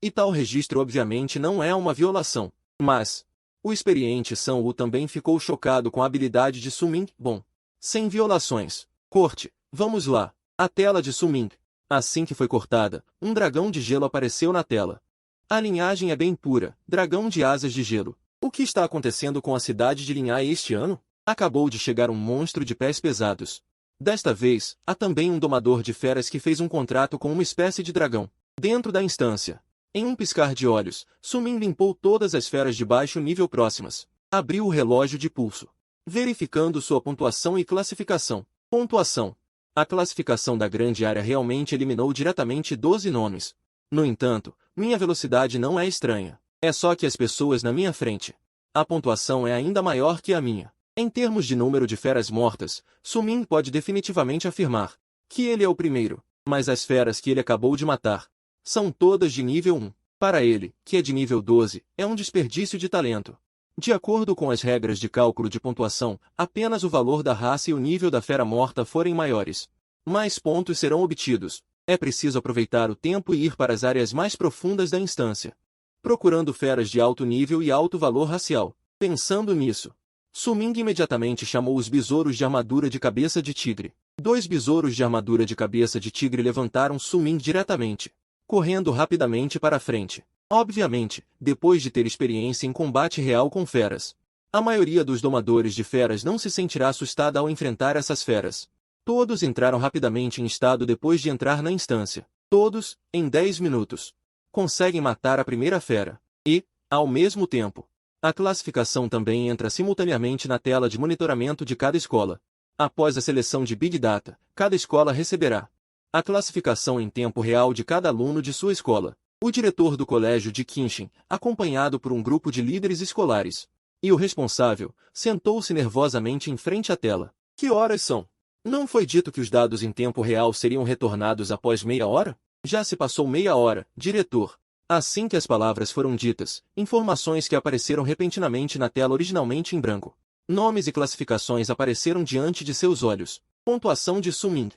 E tal registro obviamente não é uma violação. Mas o experiente Sun-Woo também ficou chocado com a habilidade de Sumin. Bom, sem violações. Corte. Vamos lá. A tela de Sumin. Assim que foi cortada, um dragão de gelo apareceu na tela. A linhagem é bem pura, dragão de asas de gelo. O que está acontecendo com a cidade de Linhai este ano? Acabou de chegar um monstro de pés pesados. Desta vez, há também um domador de feras que fez um contrato com uma espécie de dragão. Dentro da instância. Em um piscar de olhos, Sumin limpou todas as feras de baixo nível próximas. Abriu o relógio de pulso, verificando sua pontuação e classificação. Pontuação. A classificação da grande área realmente eliminou diretamente 12 nomes. No entanto, minha velocidade não é estranha. É só que as pessoas na minha frente. A pontuação é ainda maior que a minha. Em termos de número de feras mortas, Sumin pode definitivamente afirmar que ele é o primeiro, mas as feras que ele acabou de matar são todas de nível 1. Para ele, que é de nível 12, é um desperdício de talento. De acordo com as regras de cálculo de pontuação, apenas o valor da raça e o nível da fera morta forem maiores, mais pontos serão obtidos. É preciso aproveitar o tempo e ir para as áreas mais profundas da instância, procurando feras de alto nível e alto valor racial. Pensando nisso, Suming imediatamente chamou os besouros de armadura de cabeça de tigre. 2 besouros de armadura de cabeça de tigre levantaram Suming diretamente, correndo rapidamente para a frente. Obviamente, depois de ter experiência em combate real com feras, a maioria dos domadores de feras não se sentirá assustada ao enfrentar essas feras. Todos entraram rapidamente em estado depois de entrar na instância. Todos, em 10 minutos, conseguem matar a primeira fera. E, ao mesmo tempo, a classificação também entra simultaneamente na tela de monitoramento de cada escola. Após a seleção de Big Data, cada escola receberá a classificação em tempo real de cada aluno de sua escola. O diretor do colégio de Kinshin, acompanhado por um grupo de líderes escolares, e o responsável, sentou-se nervosamente em frente à tela. Que horas são? Não foi dito que os dados em tempo real seriam retornados após meia hora? Já se passou meia hora, diretor. Assim que as palavras foram ditas, informações que apareceram repentinamente na tela originalmente em branco. Nomes e classificações apareceram diante de seus olhos. Pontuação de Suming.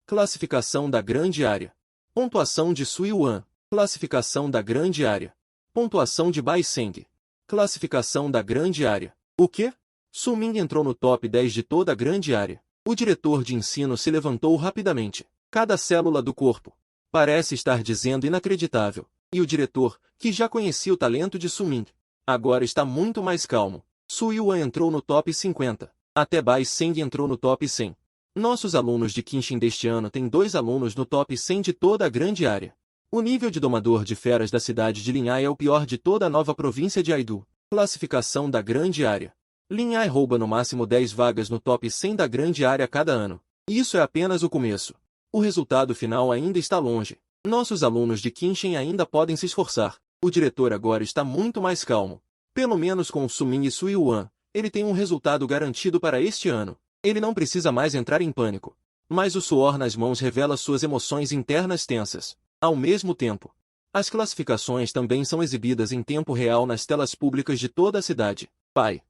Classificação da grande área. Pontuação de Suiyuan. Classificação da grande área. Pontuação de Bai Seng. Classificação da grande área. O quê? Suming entrou no top 10 de toda a grande área. O diretor de ensino se levantou rapidamente. Cada célula do corpo parece estar dizendo inacreditável. E o diretor, que já conhecia o talento de Suming, agora está muito mais calmo. Suiyuan entrou no top 50. Até Bai Seng entrou no top 100. Nossos alunos de Kinshin deste ano têm 2 alunos no top 100 de toda a grande área. O nível de domador de feras da cidade de Linhai é o pior de toda a nova província de Aidu. Classificação da grande área. Linhai rouba no máximo 10 vagas no top 100 da grande área cada ano. Isso é apenas o começo. O resultado final ainda está longe. Nossos alunos de Kinshin ainda podem se esforçar. O diretor agora está muito mais calmo. Pelo menos com Suming e Suiyuan, ele tem um resultado garantido para este ano. Ele não precisa mais entrar em pânico. Mas o suor nas mãos revela suas emoções internas tensas. Ao mesmo tempo, as classificações também são exibidas em tempo real nas telas públicas de toda a cidade. Pai.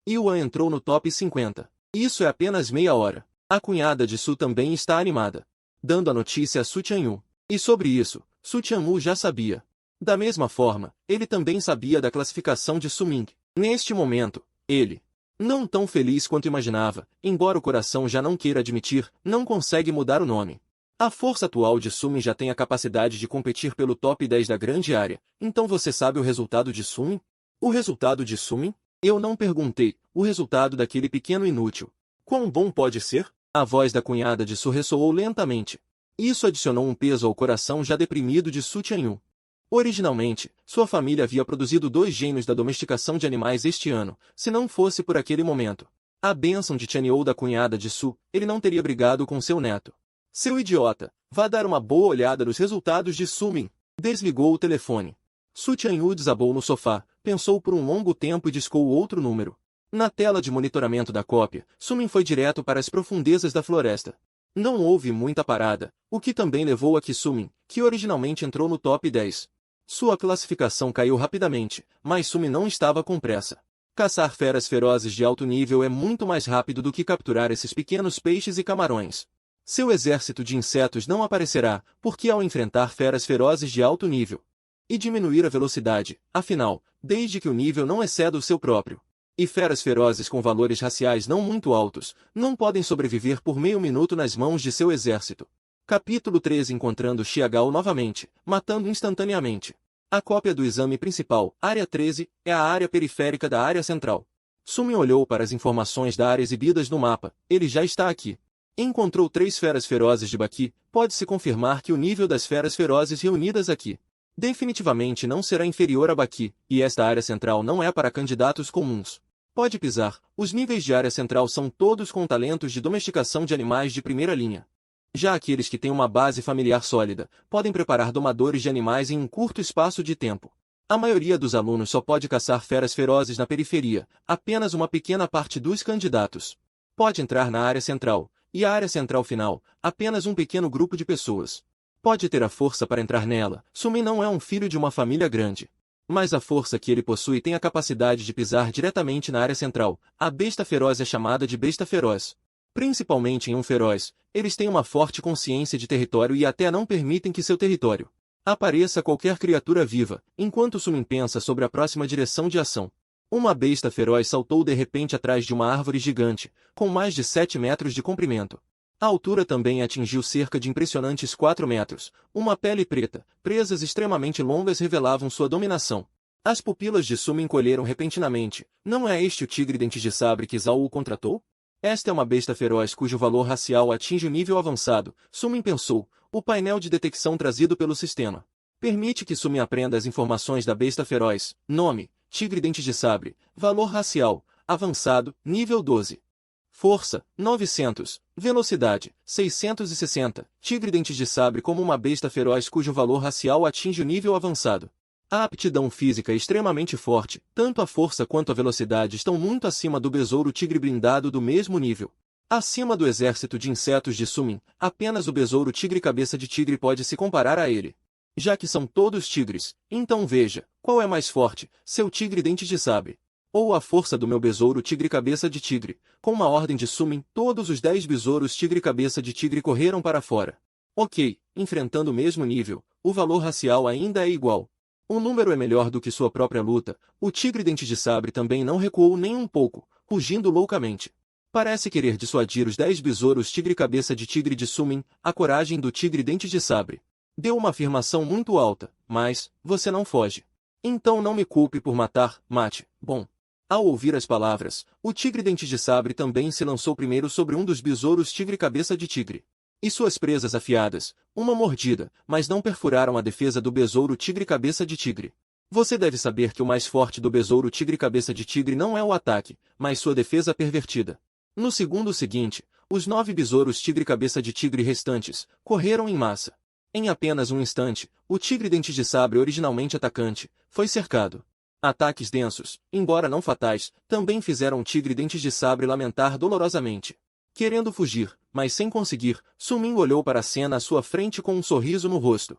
Yuan entrou no top 50. Isso é apenas meia hora. A cunhada de Su também está animada, dando a notícia a Su Tianyu. E sobre isso, Su Tianyu já sabia. Da mesma forma, ele também sabia da classificação de Suming. Neste momento, ele, não tão feliz quanto imaginava, embora o coração já não queira admitir, não consegue mudar o nome. A força atual de Suming já tem a capacidade de competir pelo top 10 da grande área. Então você sabe o resultado de Suming? O resultado de Suming? Eu não perguntei. O resultado daquele pequeno inútil. Quão bom pode ser? A voz da cunhada de Su ressoou lentamente. Isso adicionou um peso ao coração já deprimido de Su Tianyu. Originalmente, sua família havia produzido 2 gênios da domesticação de animais este ano, se não fosse por aquele momento. A bênção de Tianyu da cunhada de Su, ele não teria brigado com seu neto. Seu idiota, vá dar uma boa olhada nos resultados de Suming. Desligou o telefone. Su Tianyu desabou no sofá, pensou por um longo tempo e discou outro número. Na tela de monitoramento da cópia, Suming foi direto para as profundezas da floresta. Não houve muita parada, o que também levou a que Suming, que originalmente entrou no top 10. Sua classificação caiu rapidamente, mas Suming não estava com pressa. Caçar feras ferozes de alto nível é muito mais rápido do que capturar esses pequenos peixes e camarões. Seu exército de insetos não aparecerá, porque ao enfrentar feras ferozes de alto nível e diminuir a velocidade, afinal, desde que o nível não exceda o seu próprio, e feras ferozes com valores raciais não muito altos, não podem sobreviver por meio minuto nas mãos de seu exército. Capítulo 13 Encontrando Xiagao novamente, matando instantaneamente. A cópia do exame principal, área 13, é a área periférica da área central. Sumin olhou para as informações da área exibidas no mapa. Ele já está aqui. Encontrou 3 feras ferozes de Baqui. Pode-se confirmar que o nível das feras ferozes reunidas aqui definitivamente não será inferior a Baqui, e esta área central não é para candidatos comuns. Pode pisar, os níveis de área central são todos com talentos de domesticação de animais de primeira linha. Já aqueles que têm uma base familiar sólida, podem preparar domadores de animais em um curto espaço de tempo. A maioria dos alunos só pode caçar feras ferozes na periferia, apenas uma pequena parte dos candidatos pode entrar na área central, e a área central final, apenas um pequeno grupo de pessoas pode ter a força para entrar nela. Sumin não é um filho de uma família grande, mas a força que ele possui tem a capacidade de pisar diretamente na área central. A besta feroz é chamada de besta feroz. Principalmente em um feroz, eles têm uma forte consciência de território e até não permitem que seu território apareça qualquer criatura viva, enquanto Sumin pensa sobre a próxima direção de ação. Uma besta feroz saltou de repente atrás de uma árvore gigante, com mais de 7 metros de comprimento. A altura também atingiu cerca de impressionantes 4 metros. Uma pele preta, presas extremamente longas revelavam sua dominação. As pupilas de Sumin encolheram repentinamente. Não é este o tigre dentes de sabre que Zhao o contratou? Esta é uma besta feroz cujo valor racial atinge o nível avançado, Sumin pensou. O painel de detecção trazido pelo sistema permite que Sumin aprenda as informações da besta feroz. Nome: tigre dentes de sabre. Valor racial: avançado, nível 12. Força: 900. Velocidade: 660. Tigre dentes de sabre como uma besta feroz cujo valor racial atinge o nível avançado. A aptidão física é extremamente forte, tanto a força quanto a velocidade estão muito acima do besouro tigre blindado do mesmo nível. Acima do exército de insetos de Sumin, apenas o besouro tigre cabeça de tigre pode se comparar a ele. Já que são todos tigres, então veja, qual é mais forte, seu tigre dentes de sabre ou a força do meu besouro tigre cabeça de tigre? Com uma ordem de Sumin, todos os 10 besouros tigre cabeça de tigre correram para fora. Ok, enfrentando o mesmo nível, o valor racial ainda é igual. O número é melhor do que sua própria luta. O tigre dentes de sabre também não recuou nem um pouco, rugindo loucamente. Parece querer dissuadir os 10 besouros tigre cabeça de tigre de Sumin. A coragem do tigre dentes de sabre deu uma afirmação muito alta, mas você não foge. Então não me culpe por matar, mate. Bom. Ao ouvir as palavras, o tigre dentes de sabre também se lançou primeiro sobre um dos besouros tigre cabeça de tigre. E suas presas afiadas, uma mordida, mas não perfuraram a defesa do besouro tigre cabeça de tigre. Você deve saber que o mais forte do besouro tigre cabeça de tigre não é o ataque, mas sua defesa pervertida. No segundo seguinte, os 9 besouros tigre cabeça de tigre restantes correram em massa. Em apenas um instante, o tigre dentes de sabre originalmente atacante foi cercado. Ataques densos, embora não fatais, também fizeram o tigre dentes de sabre lamentar dolorosamente. Querendo fugir, mas sem conseguir, Sumin olhou para a cena à sua frente com um sorriso no rosto.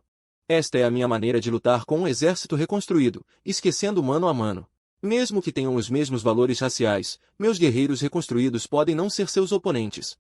Esta é a minha maneira de lutar com um exército reconstruído, esquecendo mano a mano. Mesmo que tenham os mesmos valores raciais, meus guerreiros reconstruídos podem não ser seus oponentes.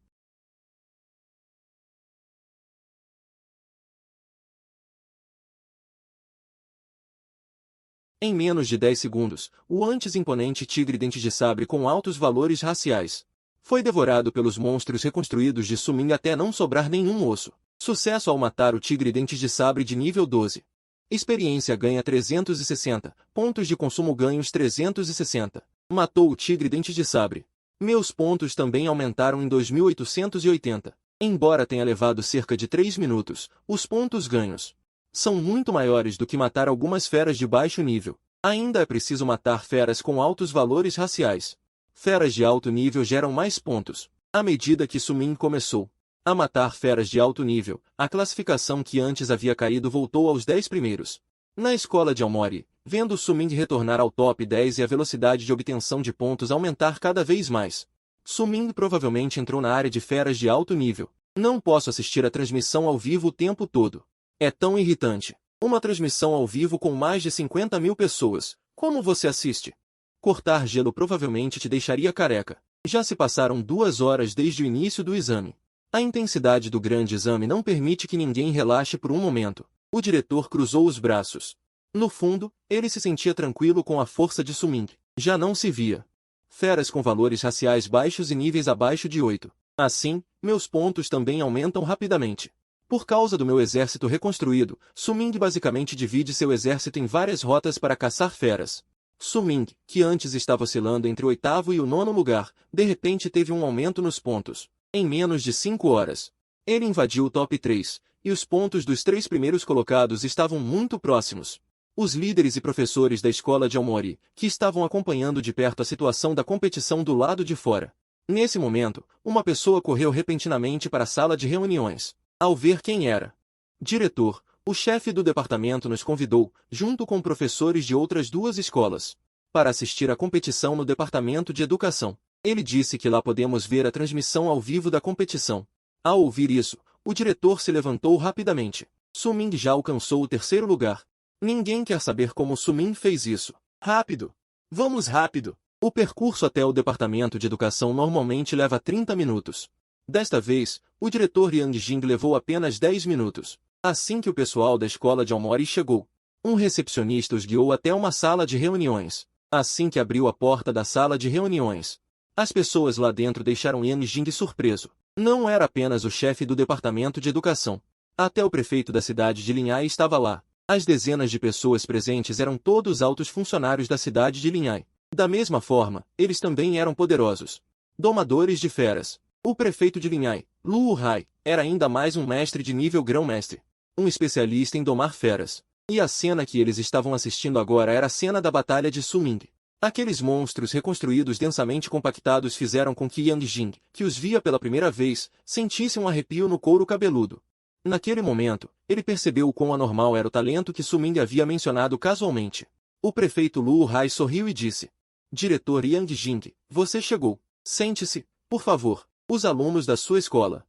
Em menos de 10 segundos, o antes imponente tigre dentes de sabre com altos valores raciais foi devorado pelos monstros reconstruídos de Sumin até não sobrar nenhum osso. Sucesso ao matar o tigre dentes de sabre de nível 12. Experiência ganha 360, pontos de consumo ganhos 360. Matou o tigre dentes de sabre. Meus pontos também aumentaram em 2880. Embora tenha levado cerca de 3 minutos, os pontos ganhos são muito maiores do que matar algumas feras de baixo nível. Ainda é preciso matar feras com altos valores raciais. Feras de alto nível geram mais pontos. À medida que Sumin começou a matar feras de alto nível, a classificação que antes havia caído voltou aos 10 primeiros. Na escola de Aomori, vendo Sumin retornar ao top 10 e a velocidade de obtenção de pontos aumentar cada vez mais, Sumin provavelmente entrou na área de feras de alto nível. Não posso assistir a transmissão ao vivo o tempo todo. É tão irritante. Uma transmissão ao vivo com mais de 50 mil pessoas. Como você assiste? Cortar gelo provavelmente te deixaria careca. Já se passaram 2 horas desde o início do exame. A intensidade do grande exame não permite que ninguém relaxe por um momento. O diretor cruzou os braços. No fundo, ele se sentia tranquilo com a força de Sumin. Já não se via feras com valores raciais baixos e níveis abaixo de 8. Assim, meus pontos também aumentam rapidamente. Por causa do meu exército reconstruído, Sumin basicamente divide seu exército em várias rotas para caçar feras. Suming, que antes estava oscilando entre o oitavo e o nono lugar, de repente teve um aumento nos pontos. Em menos de 5 horas, ele invadiu o top 3, e os pontos dos 3 primeiros colocados estavam muito próximos. Os líderes e professores da escola de Aomori, que estavam acompanhando de perto a situação da competição do lado de fora. Nesse momento, uma pessoa correu repentinamente para a sala de reuniões. Ao ver quem era, diretor, o chefe do departamento nos convidou, junto com professores de outras 2 escolas, para assistir à competição no departamento de educação. Ele disse que lá podemos ver a transmissão ao vivo da competição. Ao ouvir isso, o diretor se levantou rapidamente. Suming já alcançou o 3º lugar. Ninguém quer saber como Suming fez isso. Rápido! Vamos rápido! O percurso até o departamento de educação normalmente leva 30 minutos. Desta vez, o diretor Yang Jing levou apenas 10 minutos. Assim que o pessoal da escola de Aomori chegou, um recepcionista os guiou até uma sala de reuniões. Assim que abriu a porta da sala de reuniões, as pessoas lá dentro deixaram Yang Jing surpreso. Não era apenas o chefe do departamento de educação. Até o prefeito da cidade de Linhai estava lá. As dezenas de pessoas presentes eram todos altos funcionários da cidade de Linhai. Da mesma forma, eles também eram poderosos domadores de feras. O prefeito de Linhai, Luo Hai, era ainda mais um mestre de nível grão-mestre, um especialista em domar feras. E a cena que eles estavam assistindo agora era a cena da batalha de Suming. Aqueles monstros reconstruídos densamente compactados fizeram com que Yang Jing, que os via pela primeira vez, sentisse um arrepio no couro cabeludo. Naquele momento, ele percebeu o quão anormal era o talento que Suming havia mencionado casualmente. O prefeito Luo Hai sorriu e disse: Diretor Yang Jing, você chegou. Sente-se, por favor. Os alunos da sua escola.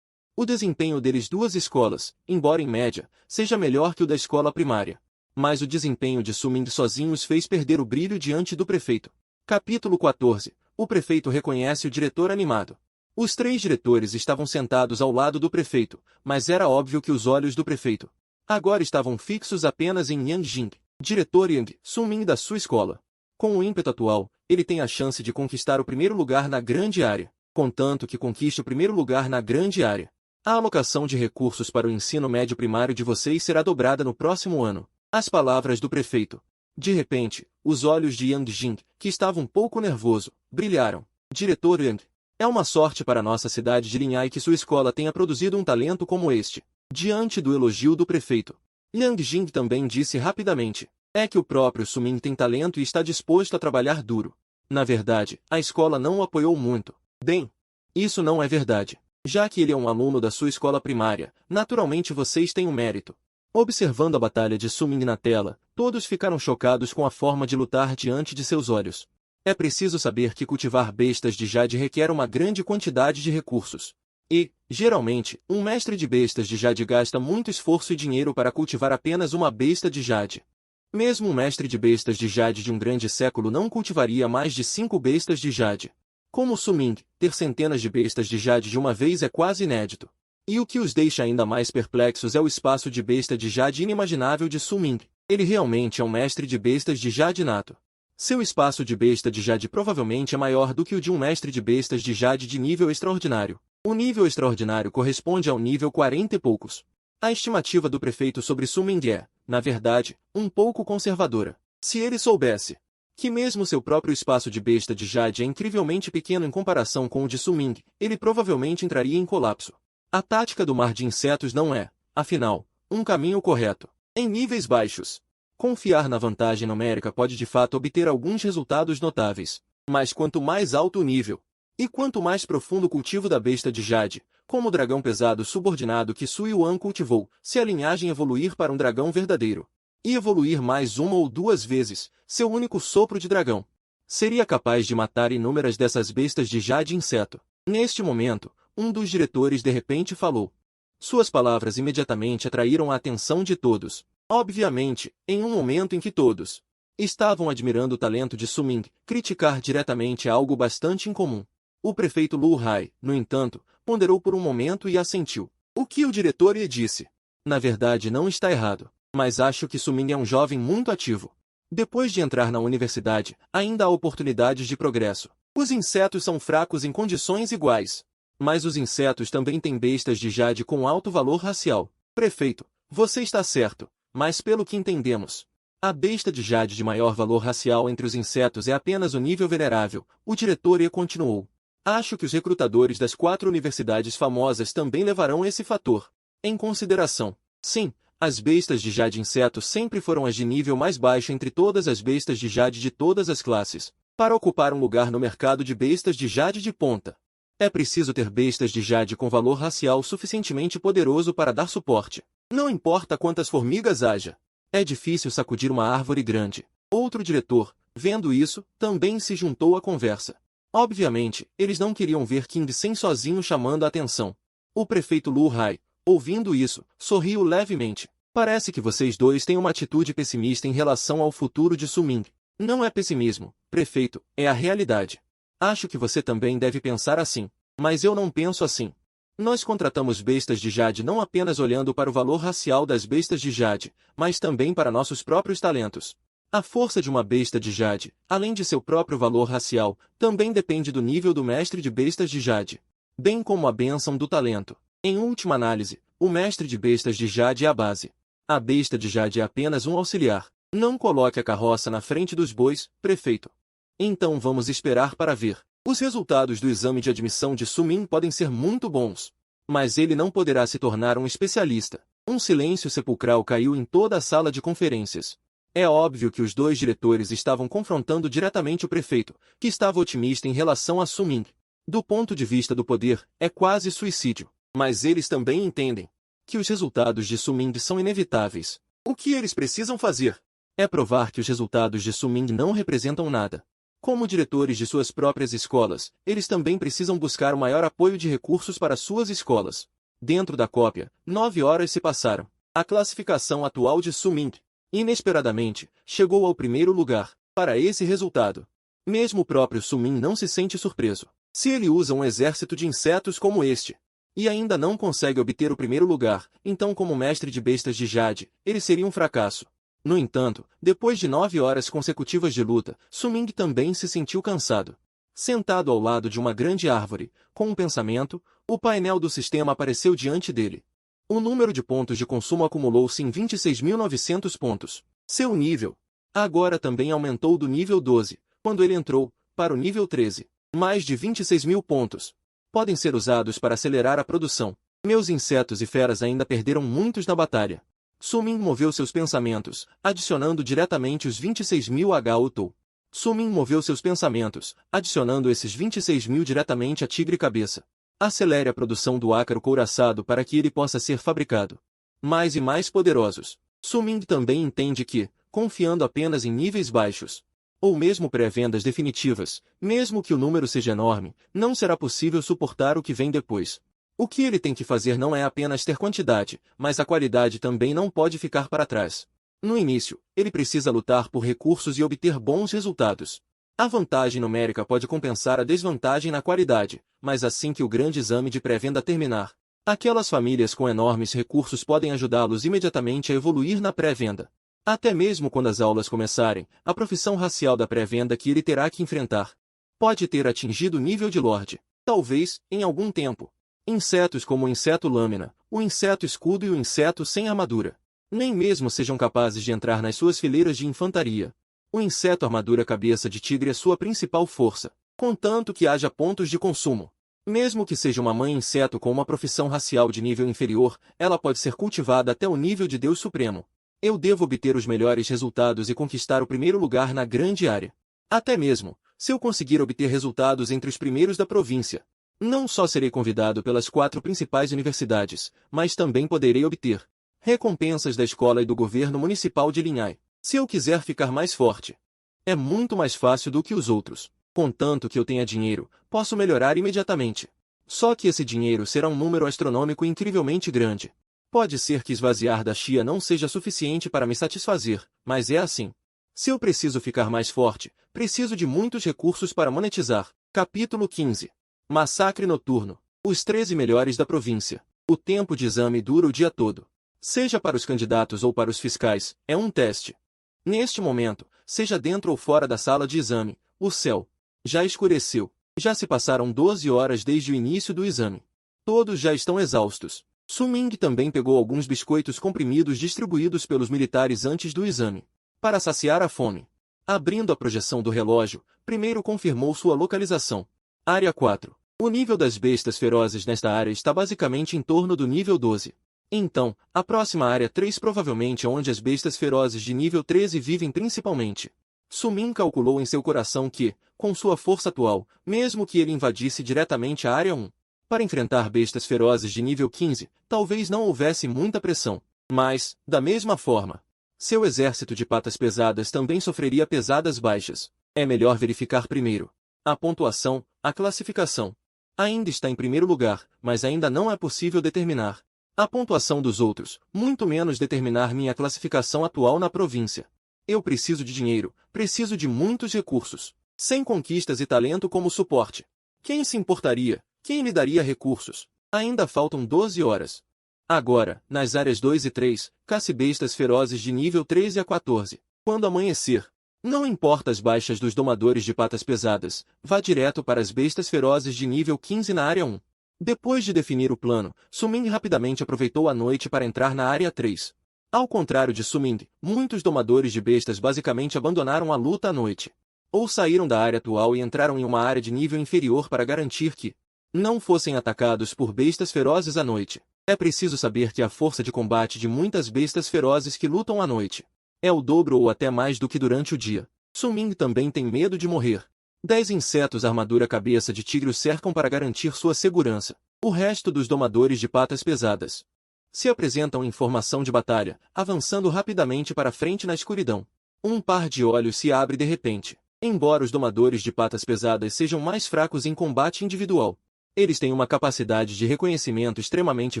O desempenho deles 2 escolas, embora em média, seja melhor que o da escola primária. Mas o desempenho de Suming sozinho os fez perder o brilho diante do prefeito. Capítulo 14. O prefeito reconhece o diretor animado. Os 3 diretores estavam sentados ao lado do prefeito, mas era óbvio que os olhos do prefeito agora estavam fixos apenas em Yang Jing, diretor Yang Suming da sua escola. Com o ímpeto atual, ele tem a chance de conquistar o primeiro lugar na grande área, contanto que conquiste o primeiro lugar na grande área. A alocação de recursos para o ensino médio primário de vocês será dobrada no próximo ano. As palavras do prefeito. De repente, os olhos de Yang Jing, que estava um pouco nervoso, brilharam. Diretor Yang, é uma sorte para nossa cidade de Linhai que sua escola tenha produzido um talento como este. Diante do elogio do prefeito, Yang Jing também disse rapidamente: é que o próprio Suming tem talento e está disposto a trabalhar duro. Na verdade, a escola não o apoiou muito. Bem, isso não é verdade. Já que ele é um aluno da sua escola primária, naturalmente vocês têm o mérito. Observando a batalha de Suming na tela, todos ficaram chocados com a forma de lutar diante de seus olhos. É preciso saber que cultivar bestas de jade requer uma grande quantidade de recursos. E, geralmente, um mestre de bestas de jade gasta muito esforço e dinheiro para cultivar apenas uma besta de jade. Mesmo um mestre de bestas de jade de um grande século não cultivaria mais de 5 bestas de jade. Como Suming, ter centenas de bestas de jade de uma vez é quase inédito. E o que os deixa ainda mais perplexos é o espaço de besta de jade inimaginável de Suming. Ele realmente é um mestre de bestas de jade nato. Seu espaço de besta de jade provavelmente é maior do que o de um mestre de bestas de jade de nível extraordinário. O nível extraordinário corresponde ao nível 40 e poucos. A estimativa do prefeito sobre Suming é, na verdade, um pouco conservadora. Se ele soubesse que mesmo seu próprio espaço de besta de jade é incrivelmente pequeno em comparação com o de Suming, ele provavelmente entraria em colapso. A tática do mar de insetos não é, afinal, um caminho correto. Em níveis baixos, confiar na vantagem numérica pode de fato obter alguns resultados notáveis. Mas quanto mais alto o nível, e quanto mais profundo o cultivo da besta de jade, como o dragão pesado subordinado que Sui Yuan cultivou, se a linhagem evoluir para um dragão verdadeiro, e evoluir mais 1 ou 2 vezes, seu único sopro de dragão seria capaz de matar inúmeras dessas bestas de jade inseto. Neste momento, um dos diretores de repente falou. Suas palavras imediatamente atraíram a atenção de todos. Obviamente, em um momento em que todos estavam admirando o talento de Suming, criticar diretamente é algo bastante incomum. O prefeito Luo Hai, no entanto, ponderou por um momento e assentiu. O que o diretor lhe disse? Na verdade não está errado, mas acho que Suming é um jovem muito ativo. Depois de entrar na universidade, ainda há oportunidades de progresso. Os insetos são fracos em condições iguais. Mas os insetos também têm bestas de jade com alto valor racial. Prefeito, você está certo, mas pelo que entendemos, a besta de jade de maior valor racial entre os insetos é apenas o nível venerável. O diretor e continuou. Acho que os recrutadores das 4 universidades famosas também levarão esse fator em consideração. Sim, as bestas de jade insetos sempre foram as de nível mais baixo entre todas as bestas de jade de todas as classes. Para ocupar um lugar no mercado de bestas de jade de ponta, é preciso ter bestas de jade com valor racial suficientemente poderoso para dar suporte. Não importa quantas formigas haja. É difícil sacudir uma árvore grande. Outro diretor, vendo isso, também se juntou à conversa. Obviamente, eles não queriam ver King Sen sozinho chamando a atenção. O prefeito Lu Hai, ouvindo isso, sorriu levemente. Parece que vocês dois têm uma atitude pessimista em relação ao futuro de Suming. Não é pessimismo, prefeito, é a realidade. Acho que você também deve pensar assim. Mas eu não penso assim. Nós contratamos bestas de jade não apenas olhando para o valor racial das bestas de jade, mas também para nossos próprios talentos. A força de uma besta de jade, além de seu próprio valor racial, também depende do nível do mestre de bestas de jade, bem como a bênção do talento. Em última análise, o mestre de bestas de jade é a base. A besta de jade é apenas um auxiliar. Não coloque a carroça na frente dos bois, prefeito. Então vamos esperar para ver. Os resultados do exame de admissão de Suming podem ser muito bons, mas ele não poderá se tornar um especialista. Um silêncio sepulcral caiu em toda a sala de conferências. É óbvio que os dois diretores estavam confrontando diretamente o prefeito, que estava otimista em relação a Suming. Do ponto de vista do poder, é quase suicídio. Mas eles também entendem que os resultados de Suming são inevitáveis. O que eles precisam fazer é provar que os resultados de Suming não representam nada. Como diretores de suas próprias escolas, eles também precisam buscar o maior apoio de recursos para suas escolas. Dentro da cópia, 9 horas se passaram. A classificação atual de Suming, inesperadamente, chegou ao primeiro lugar. Para esse resultado, mesmo o próprio Suming não se sente surpreso. Se ele usa um exército de insetos como este, e ainda não consegue obter o primeiro lugar, então como mestre de bestas de jade, ele seria um fracasso. No entanto, depois de 9 horas consecutivas de luta, Suming também se sentiu cansado. Sentado ao lado de uma grande árvore, com um pensamento, o painel do sistema apareceu diante dele. O número de pontos de consumo acumulou-se em 26.900 pontos. Seu nível agora também aumentou do nível 12, quando ele entrou, para o nível 13. Mais de 26.000 pontos podem ser usados para acelerar a produção. Meus insetos e feras ainda perderam muitos na batalha. Suming moveu seus pensamentos, adicionando diretamente os 26.000 a Gao. Suming moveu seus pensamentos, adicionando esses 26.000 diretamente a Tigre Cabeça. Acelere a produção do ácaro couraçado para que ele possa ser fabricado. Mais e mais poderosos. Suming também entende que, confiando apenas em níveis baixos, ou mesmo pré-vendas definitivas, mesmo que o número seja enorme, não será possível suportar o que vem depois. O que ele tem que fazer não é apenas ter quantidade, mas a qualidade também não pode ficar para trás. No início, ele precisa lutar por recursos e obter bons resultados. A vantagem numérica pode compensar a desvantagem na qualidade, mas assim que o grande exame de pré-venda terminar, aquelas famílias com enormes recursos podem ajudá-los imediatamente a evoluir na pré-venda. Até mesmo quando as aulas começarem, a profissão racial da pré-venda que ele terá que enfrentar pode ter atingido o nível de Lorde. Talvez, em algum tempo. Insetos como o inseto lâmina, o inseto escudo e o inseto sem armadura nem mesmo sejam capazes de entrar nas suas fileiras de infantaria. O inseto armadura cabeça de tigre é sua principal força, contanto que haja pontos de consumo. Mesmo que seja uma mãe inseto com uma profissão racial de nível inferior, ela pode ser cultivada até o nível de Deus Supremo. Eu devo obter os melhores resultados e conquistar o primeiro lugar na grande área. Até mesmo, se eu conseguir obter resultados entre os primeiros da província, não só serei convidado pelas 4 principais universidades, mas também poderei obter recompensas da escola e do governo municipal de Linhai. Se eu quiser ficar mais forte, é muito mais fácil do que os outros. Contanto que eu tenha dinheiro, posso melhorar imediatamente. Só que esse dinheiro será um número astronômico incrivelmente grande. Pode ser que esvaziar da chia não seja suficiente para me satisfazer, mas é assim. Se eu preciso ficar mais forte, preciso de muitos recursos para monetizar. Capítulo 15. Massacre noturno. Os 13 melhores da província. O tempo de exame dura o dia todo. Seja para os candidatos ou para os fiscais, é um teste. Neste momento, seja dentro ou fora da sala de exame, o céu já escureceu. Já se passaram 12 horas desde o início do exame. Todos já estão exaustos. Su-Ming também pegou alguns biscoitos comprimidos distribuídos pelos militares antes do exame, para saciar a fome. Abrindo a projeção do relógio, primeiro confirmou sua localização. Área 4. O nível das bestas ferozes nesta área está basicamente em torno do nível 12. Então, a próxima área 3 provavelmente é onde as bestas ferozes de nível 13 vivem principalmente. Su-Ming calculou em seu coração que, com sua força atual, mesmo que ele invadisse diretamente a área 1, para enfrentar bestas ferozes de nível 15, talvez não houvesse muita pressão. Mas, da mesma forma, seu exército de patas pesadas também sofreria pesadas baixas. É melhor verificar primeiro. A pontuação, a classificação. Ainda está em primeiro lugar, mas ainda não é possível determinar a pontuação dos outros, muito menos determinar minha classificação atual na província. Eu preciso de dinheiro, preciso de muitos recursos. Sem conquistas e talento como suporte. Quem se importaria? Quem me daria recursos? Ainda faltam 12 horas. Agora, nas áreas 2 e 3, caça bestas ferozes de nível 13 a 14. Quando amanhecer, não importa as baixas dos domadores de patas pesadas, vá direto para as bestas ferozes de nível 15 na área 1. Depois de definir o plano, Su-Ming rapidamente aproveitou a noite para entrar na área 3. Ao contrário de Su-Ming, muitos domadores de bestas basicamente abandonaram a luta à noite. Ou saíram da área atual e entraram em uma área de nível inferior para garantir que não fossem atacados por bestas ferozes à noite. É preciso saber que a força de combate de muitas bestas ferozes que lutam à noite é o dobro ou até mais do que durante o dia. Su-Ming também tem medo de morrer. 10 insetos armadura cabeça de tigre o cercam para garantir sua segurança. O resto dos domadores de patas pesadas se apresentam em formação de batalha, avançando rapidamente para frente na escuridão. Um par de olhos se abre de repente. Embora os domadores de patas pesadas sejam mais fracos em combate individual, eles têm uma capacidade de reconhecimento extremamente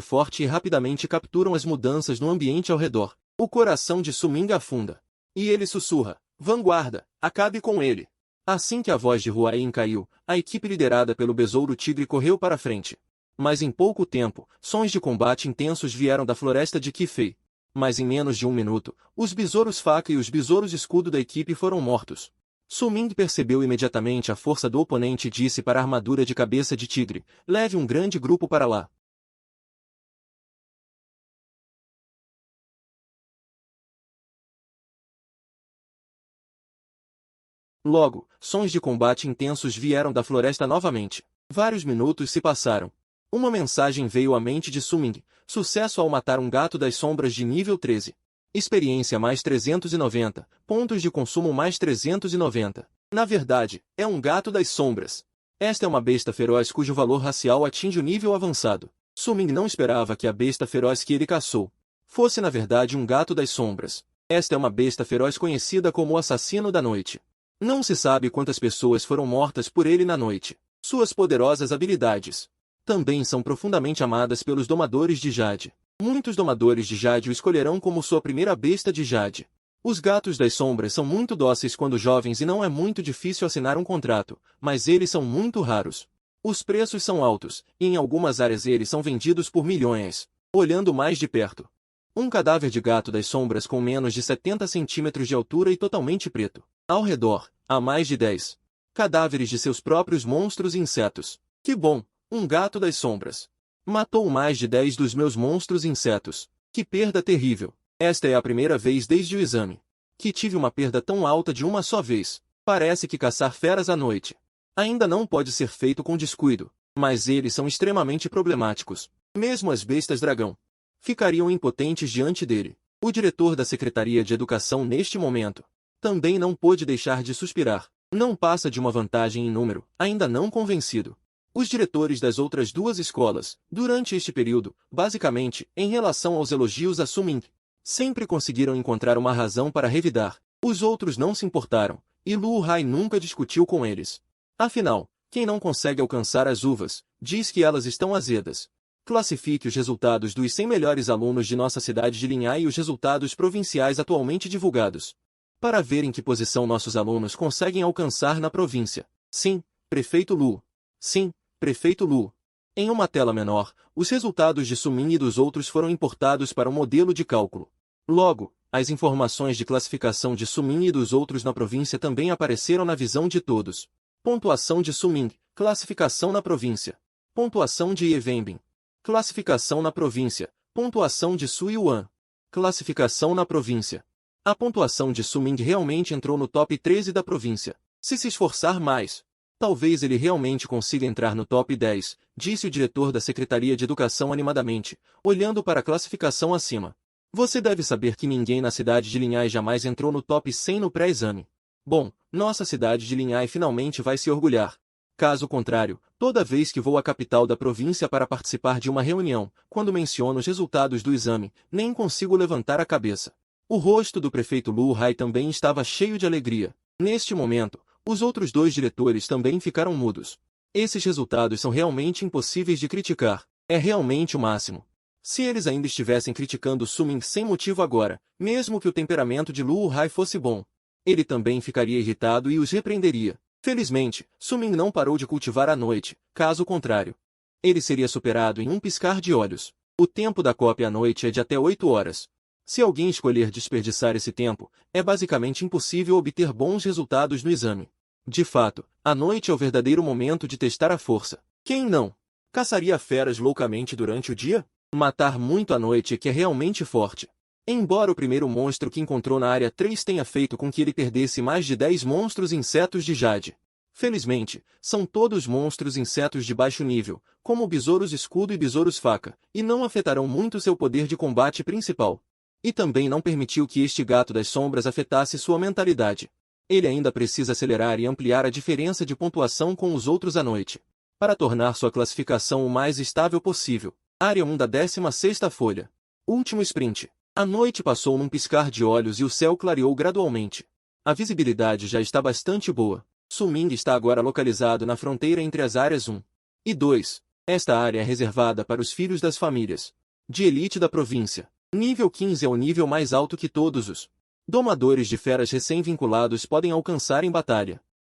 forte e rapidamente capturam as mudanças no ambiente ao redor. O coração de Su-Ming afunda. E ele sussurra: "Vanguarda, acabe com ele." Assim que a voz de Huayin caiu, a equipe liderada pelo Besouro Tigre correu para a frente. Mas em pouco tempo, sons de combate intensos vieram da floresta de Qifei. Mas em menos de um minuto, os besouros faca e os besouros escudo da equipe foram mortos. Su-Ming percebeu imediatamente a força do oponente e disse para a armadura de cabeça de tigre: "Leve um grande grupo para lá." Logo, sons de combate intensos vieram da floresta novamente. Vários minutos se passaram. Uma mensagem veio à mente de Su-Ming: sucesso ao matar um gato das sombras de nível 13. Experiência mais 390, pontos de consumo mais 390. Na verdade, é um gato das sombras. Esta é uma besta feroz cujo valor racial atinge o nível avançado. Su-Ming não esperava que a besta feroz que ele caçou fosse na verdade um gato das sombras. Esta é uma besta feroz conhecida como o assassino da noite. Não se sabe quantas pessoas foram mortas por ele na noite. Suas poderosas habilidades também são profundamente amadas pelos domadores de Jade. Muitos domadores de Jade o escolherão como sua primeira besta de Jade. Os gatos das sombras são muito dóceis quando jovens e não é muito difícil assinar um contrato, mas eles são muito raros. Os preços são altos, e em algumas áreas eles são vendidos por milhões. Olhando mais de perto, um cadáver de gato das sombras com menos de 70 centímetros de altura e totalmente preto. Ao redor, há mais de 10 cadáveres de seus próprios monstros e insetos. Que bom, um gato das sombras matou mais de 10 dos meus monstros e insetos. Que perda terrível. Esta é a primeira vez desde o exame que tive uma perda tão alta de uma só vez. Parece que caçar feras à noite ainda não pode ser feito com descuido, mas eles são extremamente problemáticos. Mesmo as bestas dragão ficariam impotentes diante dele. O diretor da Secretaria de Educação neste momento também não pôde deixar de suspirar. Não passa de uma vantagem em número, ainda não convencido. Os diretores das outras duas escolas, durante este período, basicamente, em relação aos elogios a Su-Ming, sempre conseguiram encontrar uma razão para revidar. Os outros não se importaram, e Lu Hai nunca discutiu com eles. Afinal, quem não consegue alcançar as uvas, diz que elas estão azedas. Classifique os resultados dos 100 melhores alunos de nossa cidade de Linhai e os resultados provinciais atualmente divulgados, para ver em que posição nossos alunos conseguem alcançar na província. Sim, Prefeito Lu. Sim, Prefeito Lu. Em uma tela menor, os resultados de Su-Ming e dos outros foram importados para um modelo de cálculo. Logo, as informações de classificação de Su-Ming e dos outros na província também apareceram na visão de todos. Pontuação de Su-Ming, Classificação na província. Pontuação de Yevembin. Classificação na província. Pontuação de Su Yuan. Classificação na província. A pontuação de Su Ming realmente entrou no top 13 da província. Se esforçar mais, talvez ele realmente consiga entrar no top 10, disse o diretor da Secretaria de Educação animadamente, olhando para a classificação acima. Você deve saber que ninguém na cidade de Linhai jamais entrou no top 100 no pré-exame. Bom, nossa cidade de Linhai finalmente vai se orgulhar. Caso contrário, toda vez que vou à capital da província para participar de uma reunião, quando menciono os resultados do exame, nem consigo levantar a cabeça. O rosto do prefeito Lu Hai também estava cheio de alegria. Neste momento, os outros dois diretores também ficaram mudos. Esses resultados são realmente impossíveis de criticar. É realmente o máximo. Se eles ainda estivessem criticando Su Ming sem motivo agora, mesmo que o temperamento de Lu Hai fosse bom, ele também ficaria irritado e os repreenderia. Felizmente, Su Ming não parou de cultivar à noite, caso contrário, ele seria superado em um piscar de olhos. O tempo da cópia à noite é de até 8 horas. Se alguém escolher desperdiçar esse tempo, é basicamente impossível obter bons resultados no exame. De fato, a noite é o verdadeiro momento de testar a força. Quem não caçaria feras loucamente durante o dia? Matar muito à noite é que é realmente forte. Embora o primeiro monstro que encontrou na área 3 tenha feito com que ele perdesse mais de 10 monstros insetos de Jade. Felizmente, são todos monstros insetos de baixo nível, como besouros escudo e besouros faca, e não afetarão muito seu poder de combate principal. E também não permitiu que este gato das sombras afetasse sua mentalidade. Ele ainda precisa acelerar e ampliar a diferença de pontuação com os outros à noite, para tornar sua classificação o mais estável possível. Área 1 da 16ª folha. Último sprint. A noite passou num piscar de olhos e o céu clareou gradualmente. A visibilidade já está bastante boa. Su Ming está agora localizado na fronteira entre as áreas 1 e 2. Esta área é reservada para os filhos das famílias de elite da província. Nível 15 é o nível mais alto que todos os domadores de feras recém-vinculados podem alcançar em batalha.